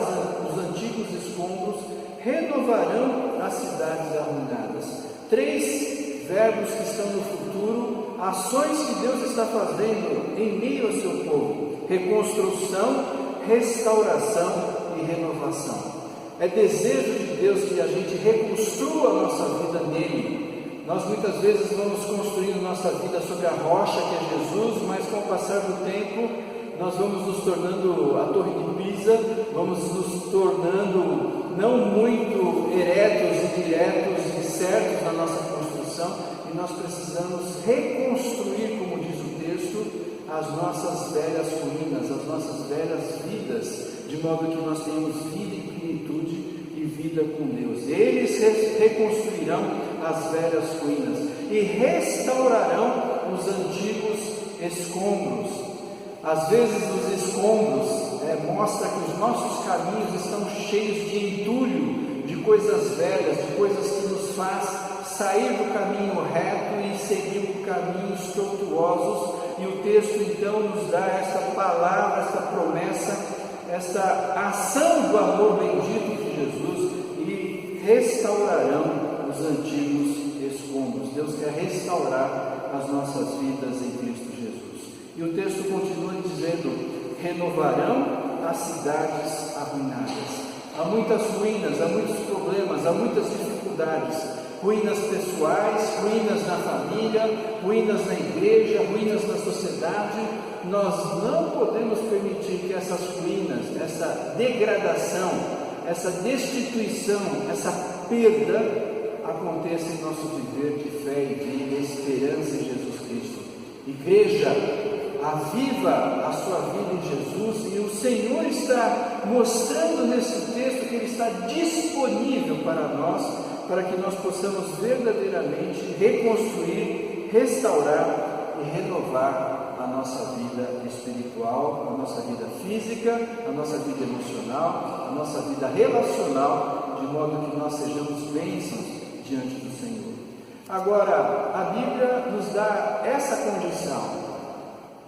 os antigos escombros, renovarão as cidades arruinadas. 3 verbos que estão no futuro, ações que Deus está fazendo em meio ao seu povo: reconstrução, restauração e renovação. É desejo de Deus que a gente reconstrua a nossa vida nele. Nós muitas vezes vamos construindo nossa vida sobre a rocha que é Jesus, mas com o passar do tempo nós vamos nos tornando a Torre de Pisa, vamos nos tornando não muito eretos e diretos e certos na nossa construção, e nós precisamos reconstruir, como diz o texto, as nossas velhas ruínas, as nossas velhas vidas, de modo que nós tenhamos vida em plenitude e vida com Deus. Eles reconstruirão as velhas ruínas e restaurarão os antigos escombros. Às vezes os escombros mostram que os nossos caminhos estão cheios de entulho, de coisas velhas, de coisas que nos faz sair do caminho reto e seguir por caminhos tortuosos. E o texto então nos dá essa palavra, essa promessa, essa ação do amor bendito de Jesus, e restaurarão os antigos escombros. Deus quer restaurar as nossas vidas em Cristo Jesus. E o texto continua dizendo: renovarão as cidades arruinadas. Há muitas ruínas, há muitos problemas, há muitas dificuldades. Ruínas pessoais, ruínas na família, ruínas na igreja, ruínas na sociedade. Nós não podemos permitir que essas ruínas, essa degradação, essa destituição, essa perda aconteça em nosso viver de fé e de esperança em Jesus Cristo. Igreja, aviva a sua vida em Jesus, e o Senhor está mostrando nesse texto que Ele está disponível para nós, para que nós possamos verdadeiramente reconstruir, restaurar e renovar a nossa vida espiritual, a nossa vida física, a nossa vida emocional, a nossa vida relacional, de modo que nós sejamos bênçãos diante do Senhor. Agora, a Bíblia nos dá essa condição.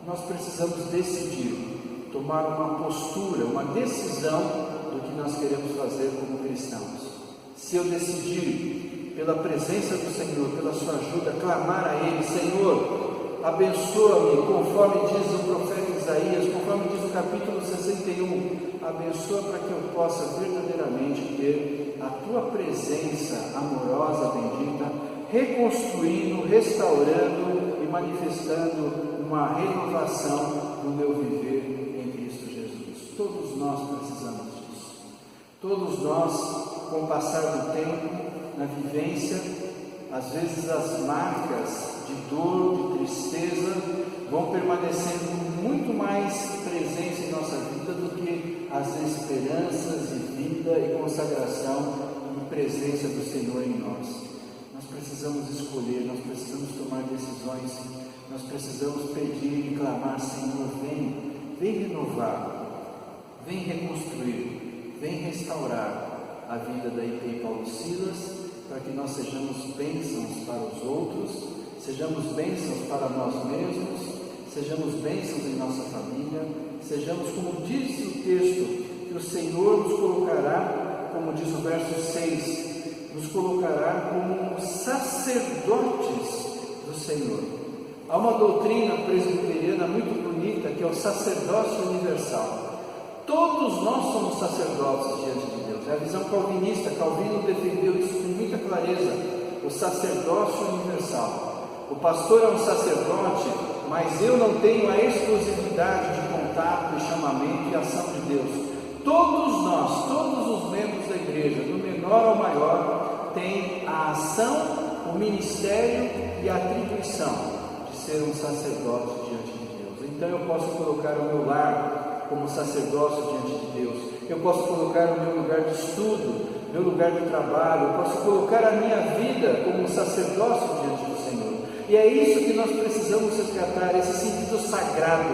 Nós precisamos decidir, tomar uma postura, uma decisão do que nós queremos fazer como cristãos. Se eu decidir, pela presença do Senhor, pela sua ajuda, clamar a Ele: Senhor, abençoa-me, conforme diz o profeta Isaías, conforme diz o capítulo 61, abençoa para que eu possa verdadeiramente ter a Tua presença amorosa, bendita, reconstruindo, restaurando e manifestando uma renovação do meu viver em Cristo Jesus. Todos nós precisamos disso. Todos nós, com o passar do tempo, na vivência, às vezes as marcas de dor, de tristeza, vão permanecendo muito mais presentes em nossa vida do que as esperanças de vida e consagração e presença do Senhor em nós. Nós precisamos escolher, nós precisamos tomar decisões, nós precisamos pedir e clamar: Senhor, vem renovar, vem reconstruir, vem restaurar a vida da IPI Paulo Silas, para que nós sejamos bênçãos para os outros, sejamos bênçãos para nós mesmos, sejamos bênçãos em nossa família, sejamos, como diz o texto, que o Senhor nos colocará, como diz o verso 6, nos colocará como sacerdotes do Senhor. Há uma doutrina presbiteriana muito bonita, que é o sacerdócio universal. Todos nós somos sacerdotes diante de Deus. É a visão calvinista. Calvino defendeu isso com muita clareza: o sacerdócio universal. O pastor é um sacerdote, mas eu não tenho a exclusividade de contato e chamamento e ação de Deus. Todos nós, todos os membros da igreja, do menor ao maior, têm a ação, o ministério e a atribuição de ser um sacerdote diante de Deus. Então eu posso colocar o meu lar como sacerdócio diante de Deus. Eu posso colocar o meu lugar de estudo, meu lugar de trabalho, eu posso colocar a minha vida como um sacerdócio diante do Senhor. E é isso que nós precisamos resgatar, esse sentido sagrado,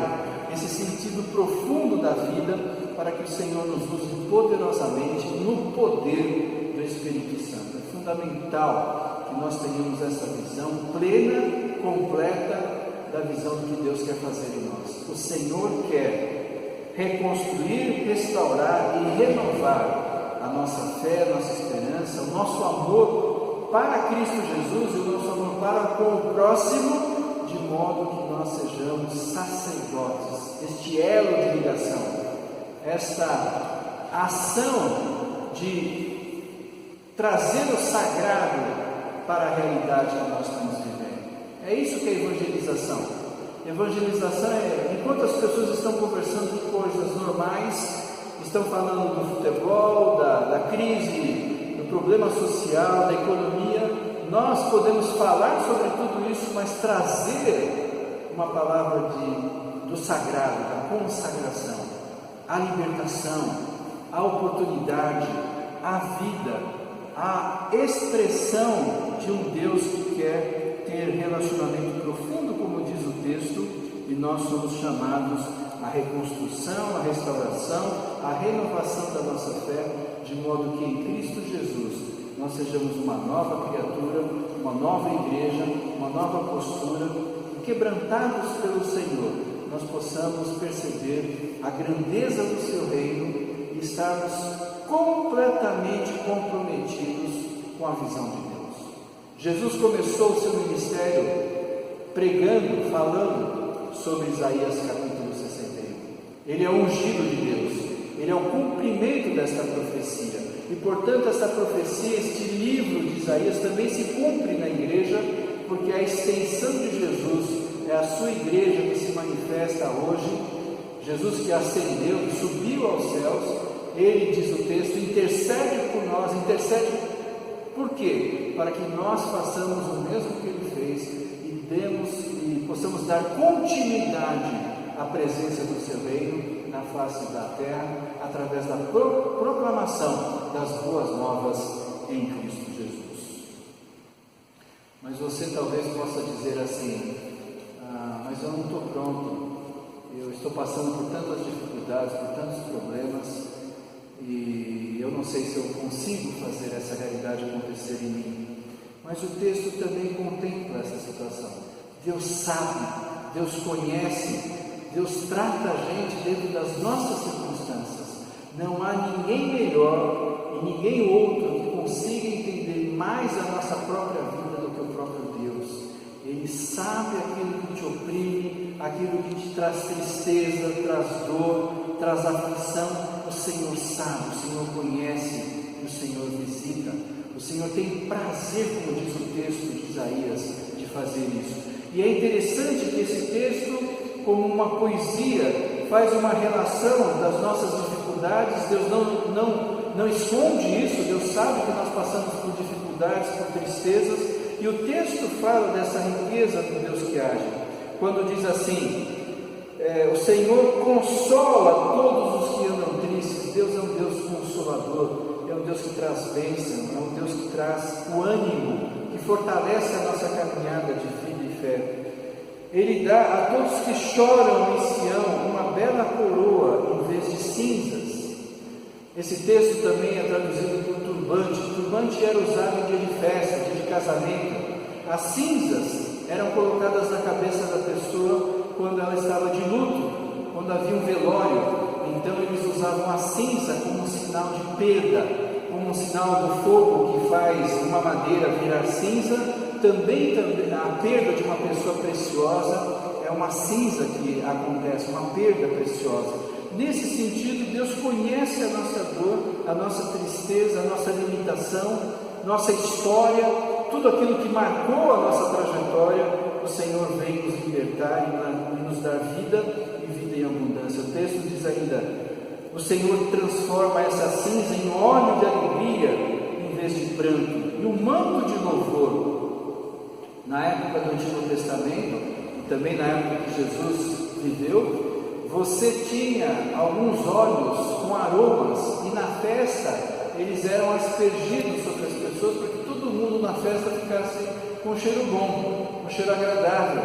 esse sentido profundo da vida, para que o Senhor nos use poderosamente no poder do Espírito Santo. É fundamental que nós tenhamos essa visão plena, completa, da visão do que Deus quer fazer em nós. O Senhor quer reconstruir, restaurar e renovar a nossa fé, a nossa esperança, o nosso amor para Cristo Jesus e o nosso amor para com o próximo, de modo que nós sejamos sacerdotes, este elo de ligação, esta ação de trazer o sagrado para a realidade que nós estamos vivendo. É isso que é evangelização. Evangelização é, enquanto as pessoas estão conversando de coisas normais, estão falando do futebol, da crise, do problema social, da economia, nós podemos falar sobre tudo isso, mas trazer uma palavra do sagrado, da consagração, a libertação, a oportunidade, a vida, a expressão de um Deus que quer ter relacionamento profundo, como diz o texto, e nós somos chamados à reconstrução, à restauração, à renovação da nossa fé, de modo que em Cristo Jesus nós sejamos uma nova criatura, uma nova igreja, uma nova postura, e quebrantados pelo Senhor, nós possamos perceber a grandeza do seu reino e estarmos completamente comprometidos com a visão de Deus. Jesus começou o seu ministério pregando, falando sobre Isaías capítulo 61. Ele é o ungido de Deus, ele é o cumprimento desta profecia. E, portanto, essa profecia, este livro de Isaías também se cumpre na igreja, porque a extensão de Jesus é a sua igreja que se manifesta hoje. Jesus que ascendeu, que subiu aos céus, ele, diz o texto, intercede por nós. Intercede por quê? Para que nós façamos o mesmo que ele fez e possamos dar continuidade à presença do seu reino na face da terra, através da proclamação das boas novas em Cristo Jesus. Mas você talvez possa dizer assim: mas eu não estou pronto, eu estou passando por tantas dificuldades, por tantos problemas, e eu não sei se eu consigo fazer essa realidade acontecer em mim. Mas o texto também contempla essa situação. Deus sabe, Deus conhece, Deus trata a gente dentro das nossas circunstâncias. Não há ninguém melhor e ninguém outro que consiga entender mais a nossa própria vida do que o próprio Deus. Ele sabe aquilo que te oprime, aquilo que te traz tristeza, traz dor, traz aflição. O Senhor sabe, o Senhor conhece e o Senhor visita. O Senhor tem prazer, como diz o texto de Isaías, de fazer isso. E é interessante que esse texto, como uma poesia, faz uma relação das nossas dificuldades. Deus não esconde isso, Deus sabe que nós passamos por dificuldades, por tristezas, e o texto fala dessa riqueza do Deus que age, quando diz assim: o Senhor consola todos os que andam tristes. Deus é um Deus consolador, é um Deus que traz bênção, é um Deus que traz o ânimo, que fortalece a nossa caminhada de vida e fé. Ele dá a todos que choram em Sião uma bela coroa em vez de cinzas. Esse texto também é traduzido por turbante. Turbante era usado em dia de festa, dia de casamento. As cinzas eram colocadas na cabeça da pessoa quando ela estava de luto, quando havia um velório. Então eles usavam a cinza como um sinal de perda, como um sinal do fogo que faz uma madeira virar cinza. Também a perda de uma pessoa preciosa é uma cinza que acontece, uma perda preciosa. Nesse sentido, Deus conhece a nossa dor, a nossa tristeza, a nossa limitação, nossa história, tudo aquilo que marcou a nossa trajetória. O Senhor vem nos libertar e nos dar vida e vida em abundância. O texto diz ainda: o Senhor transforma essa cinza em óleo de alegria em vez de pranto, e um manto de louvor. Na época do Antigo Testamento, e também na época que Jesus viveu, você tinha alguns óleos com aromas, e na festa eles eram aspergidos sobre as pessoas, para que todo mundo na festa ficasse com um cheiro bom, um cheiro agradável.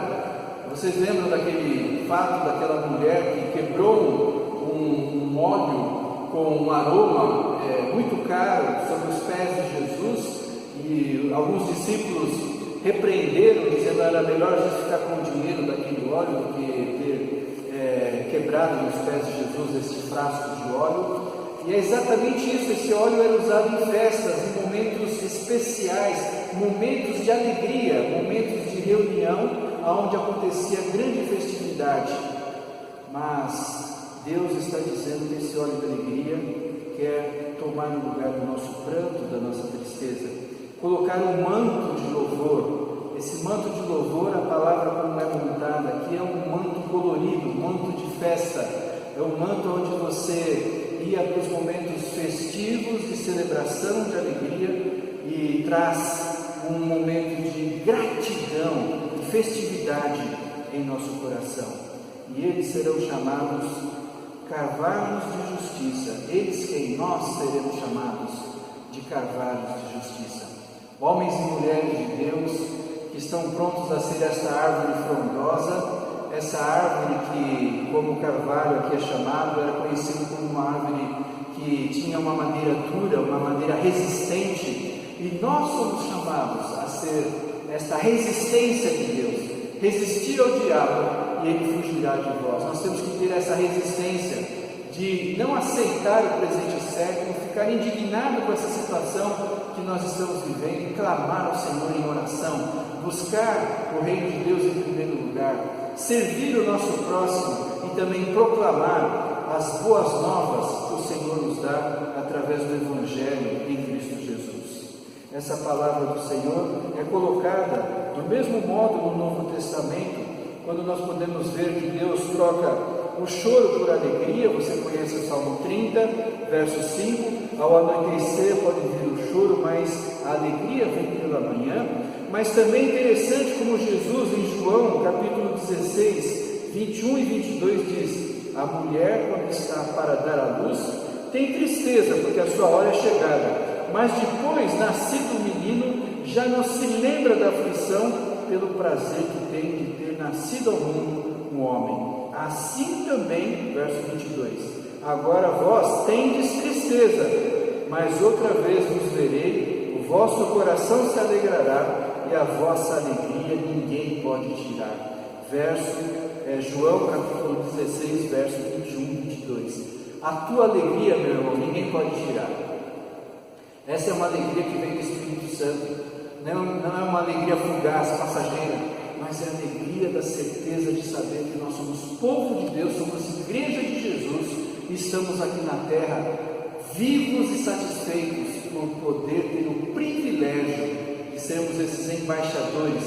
Vocês lembram daquele fato daquela mulher que quebrou um óleo com um aroma muito caro sobre os pés de Jesus, e alguns discípulos repreenderam, dizendo que era melhor a gente ficar com o dinheiro daquele óleo do que ter quebrado nos pés de Jesus este frasco de óleo. E é exatamente isso. Esse óleo era usado em festas, em momentos especiais, momentos de alegria, momentos de reunião, onde acontecia grande festividade. Mas Deus está dizendo que esse óleo de alegria quer tomar o lugar do nosso pranto, da nossa tristeza, colocar um manto de louvor. Esse manto de louvor, a palavra como é montada aqui, é um manto colorido, um manto de festa. É um manto onde você ia para os momentos festivos, de celebração, de alegria, e traz um momento de gratidão, de festividade em nosso coração. E eles serão chamados carvalhos de justiça. Eles quem nós seremos chamados de carvalhos de justiça. Homens e mulheres de Deus que estão prontos a ser essa árvore frondosa, essa árvore que, como o carvalho aqui é chamado, era conhecido como uma árvore que tinha uma madeira dura, uma madeira resistente, e nós somos chamados a ser esta resistência de Deus, resistir ao diabo e ele fugirá de vós. Nós temos que ter essa resistência de não aceitar o presente século, ficar indignado com essa situação que nós estamos vivendo, e clamar ao Senhor em oração, buscar o reino de Deus em primeiro lugar, servir o nosso próximo e também proclamar as boas novas que o Senhor nos dá através do Evangelho em Cristo Jesus. Essa palavra do Senhor é colocada do mesmo modo no Novo Testamento, quando nós podemos ver que Deus troca o choro por alegria. Você conhece o Salmo 30, verso 5, ao anoitecer pode vir o choro, mas a alegria vem pela manhã. Mas também é interessante como Jesus em João, capítulo 16, 21 e 22 diz: a mulher, quando está para dar à luz, tem tristeza, porque a sua hora é chegada, mas depois, nascido o menino, já não se lembra da aflição pelo prazer que tem de ter nascido ao mundo um homem. Assim também, verso 22, agora vós tendes tristeza, mas outra vez vos verei, o vosso coração se alegrará, e a vossa alegria ninguém pode tirar. João capítulo 16, verso 21 e 22. A tua alegria, meu irmão, ninguém pode tirar. Essa é uma alegria que vem do Espírito Santo, não é uma alegria fugaz, passageira, mas é a alegria da certeza de saber que nós somos povo de Deus, somos igreja de Jesus, e estamos aqui na terra vivos e satisfeitos por poder ter o privilégio de sermos esses embaixadores,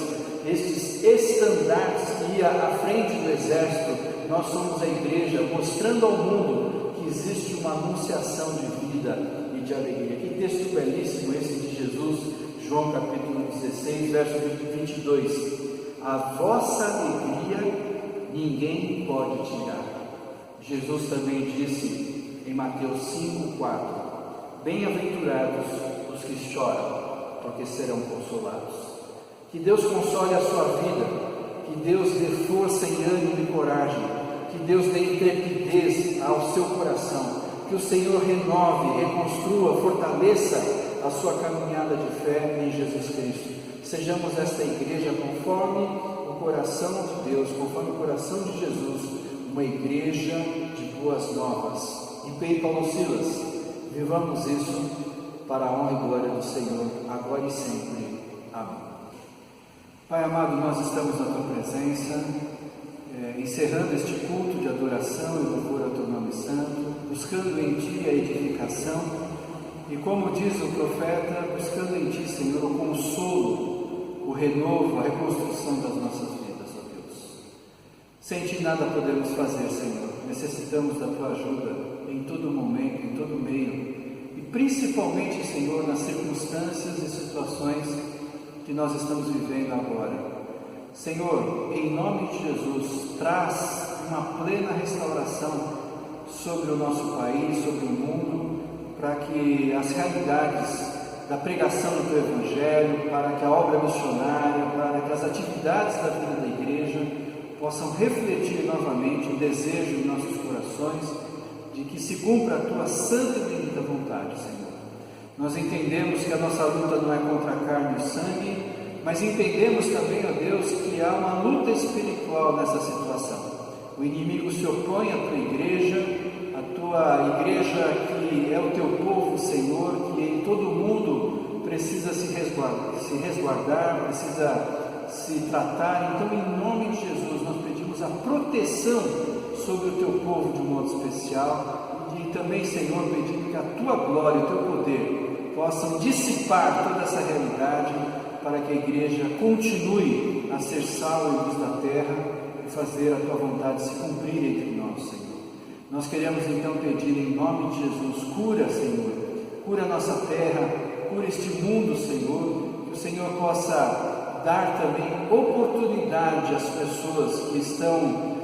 estes estandartes que ia à frente do exército. Nós somos a igreja mostrando ao mundo que existe uma anunciação de vida e de alegria. Que texto belíssimo esse de Jesus, João capítulo 16, verso 22. A vossa alegria ninguém pode tirar. Jesus também disse em Mateus 5:4: bem-aventurados os que choram, porque serão consolados. Que Deus console a sua vida, que Deus dê força e ânimo e coragem, que Deus dê intrepidez ao seu coração, que o Senhor renove, reconstrua, fortaleça a sua caminhada de fé em Jesus Cristo. Sejamos esta igreja conforme o coração de Deus, conforme o coração de Jesus, uma igreja de boas novas. Em Paulo Silas, vivamos isso para a honra e glória do Senhor, agora e sempre. Amém. Pai amado, nós estamos na Tua presença, encerrando este culto de adoração e louvor ao Teu nome santo, buscando em Ti a edificação e, como diz o profeta, buscando em Ti, Senhor, o consolo, o renovo, a reconstrução das nossas vidas, ó Deus. Sem Ti nada podemos fazer, Senhor. Necessitamos da Tua ajuda em todo momento, em todo meio, e principalmente, Senhor, nas circunstâncias e situações que nós estamos vivendo agora. Senhor, em nome de Jesus, traz uma plena restauração sobre o nosso país, sobre o mundo, para que as realidades da pregação do Teu Evangelho, para que a obra missionária, para que as atividades da vida da igreja possam refletir novamente o desejo em nossos corações de que se cumpra a Tua santa e bendita vontade, Senhor. Nós entendemos que a nossa luta não é contra a carne e o sangue, mas entendemos também, ó Deus, que há uma luta espiritual nessa situação. O inimigo se opõe à Tua igreja que é o Teu povo, Senhor, que em todo o mundo precisa se resguardar, precisa se tratar. Então, em nome de Jesus, nós pedimos a proteção sobre o Teu povo de um modo especial, e também, Senhor, pedindo que a Tua glória, o Teu poder possam dissipar toda essa realidade, para que a igreja continue a ser sal e luz da terra e fazer a Tua vontade se cumprir entre nós, Senhor. Nós queremos então pedir em nome de Jesus, cura, Senhor, cura a nossa terra, cura este mundo, Senhor, que o Senhor possa dar também oportunidade às pessoas que estão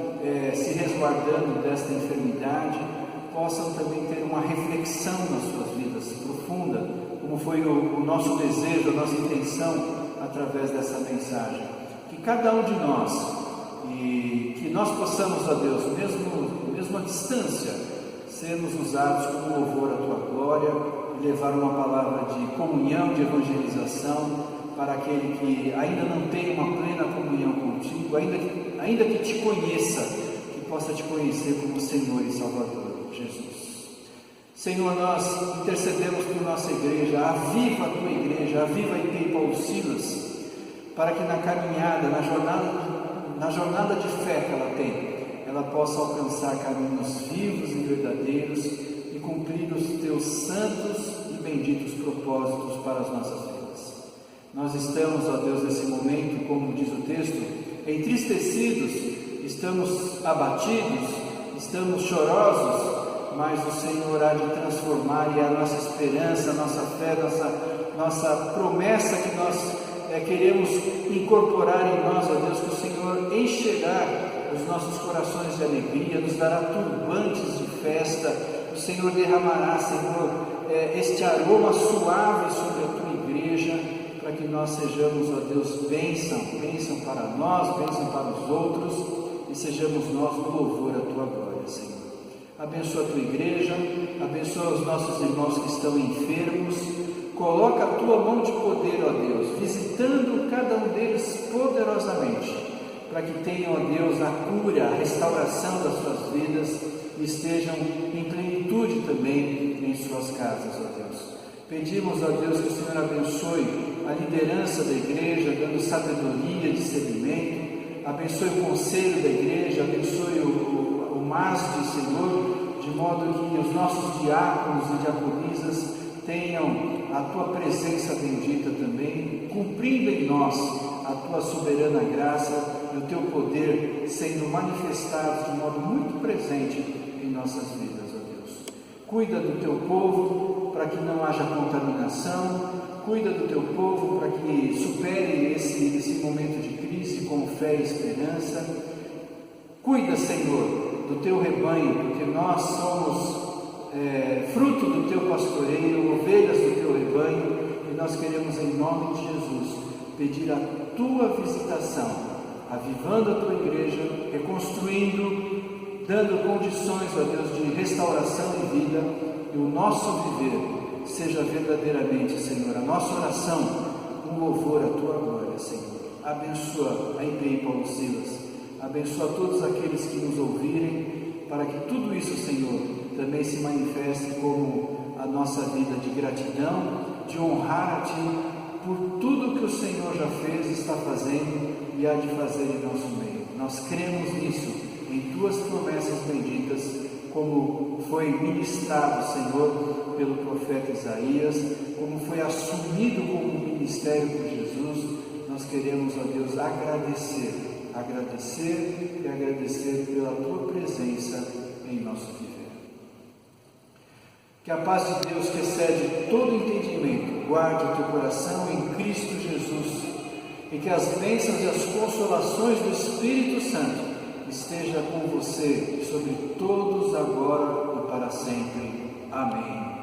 se resguardando desta enfermidade, possam também ter uma reflexão nas suas vidas profunda, como foi o nosso desejo, a nossa intenção através dessa mensagem. Que cada um de nós, e que nós possamos, ó Deus, mesmo à distância, sermos usados como louvor à Tua glória e levar uma palavra de comunhão, de evangelização para aquele que ainda não tem uma plena comunhão contigo, ainda que te conheça, que possa te conhecer como Senhor e Salvador. Jesus. Senhor, nós intercedemos por nossa igreja, aviva a tua igreja, aviva a IPI Paulo Silas, para que na caminhada, na jornada de fé que ela tem, ela possa alcançar caminhos vivos e verdadeiros e cumprir os teus santos e benditos propósitos para as nossas vidas. Nós estamos, ó Deus, nesse momento, como diz o texto, entristecidos, estamos abatidos, estamos chorosos, mas o Senhor há de transformar, e a nossa esperança, a nossa fé, nossa promessa que nós queremos incorporar em nós, ó Deus, que o Senhor encherá os nossos corações de alegria, nos dará turbantes de festa, o Senhor derramará, Senhor, este aroma suave sobre a tua igreja, para que nós sejamos, ó Deus, bênção para nós, bênção para os outros, e sejamos nós no louvor à tua glória, Senhor. Abençoa a tua igreja, abençoa os nossos irmãos que estão enfermos, coloca a tua mão de poder, ó Deus, visitando cada um deles poderosamente, para que tenham, ó Deus, a cura, a restauração das suas vidas e estejam em plenitude também em suas casas, ó Deus. Pedimos, ó Deus, que o Senhor abençoe a liderança da igreja, dando sabedoria, discernimento, abençoe o conselho da igreja, abençoe o MASD, Senhor, de modo que os nossos diáconos e diaconisas tenham a tua presença bendita também, cumprindo em nós a tua soberana graça e o teu poder sendo manifestados de modo muito presente em nossas vidas, ó Deus. Cuida do teu povo para que não haja contaminação, cuida do teu povo para que supere esse momento de crise com fé e esperança. Cuida, Senhor, do teu rebanho, porque nós somos fruto do teu pastoreio, ovelhas do teu rebanho, e nós queremos, em nome de Jesus, pedir a tua visitação, avivando a tua igreja, reconstruindo, dando condições, ó Deus, de restauração e vida, e o nosso viver seja verdadeiramente, Senhor, a nossa oração, um louvor à tua glória, Senhor. Abençoa a IPI Paulo Silas, abençoa todos aqueles que nos ouvirem, para que tudo isso, Senhor, também se manifeste como a nossa vida de gratidão, de honrar a Ti por tudo que o Senhor já fez, está fazendo e há de fazer em nosso meio. Nós cremos nisso, em Tuas promessas benditas, como foi ministrado, Senhor, pelo profeta Isaías, como foi assumido como ministério por Jesus. Nós queremos, ó Deus, agradecer e agradecer pela Tua presença em nosso viver. Que a paz de Deus, que excede todo entendimento, guarde o teu coração em Cristo Jesus, e que as bênçãos e as consolações do Espírito Santo estejam com você, sobre todos agora e para sempre. Amém.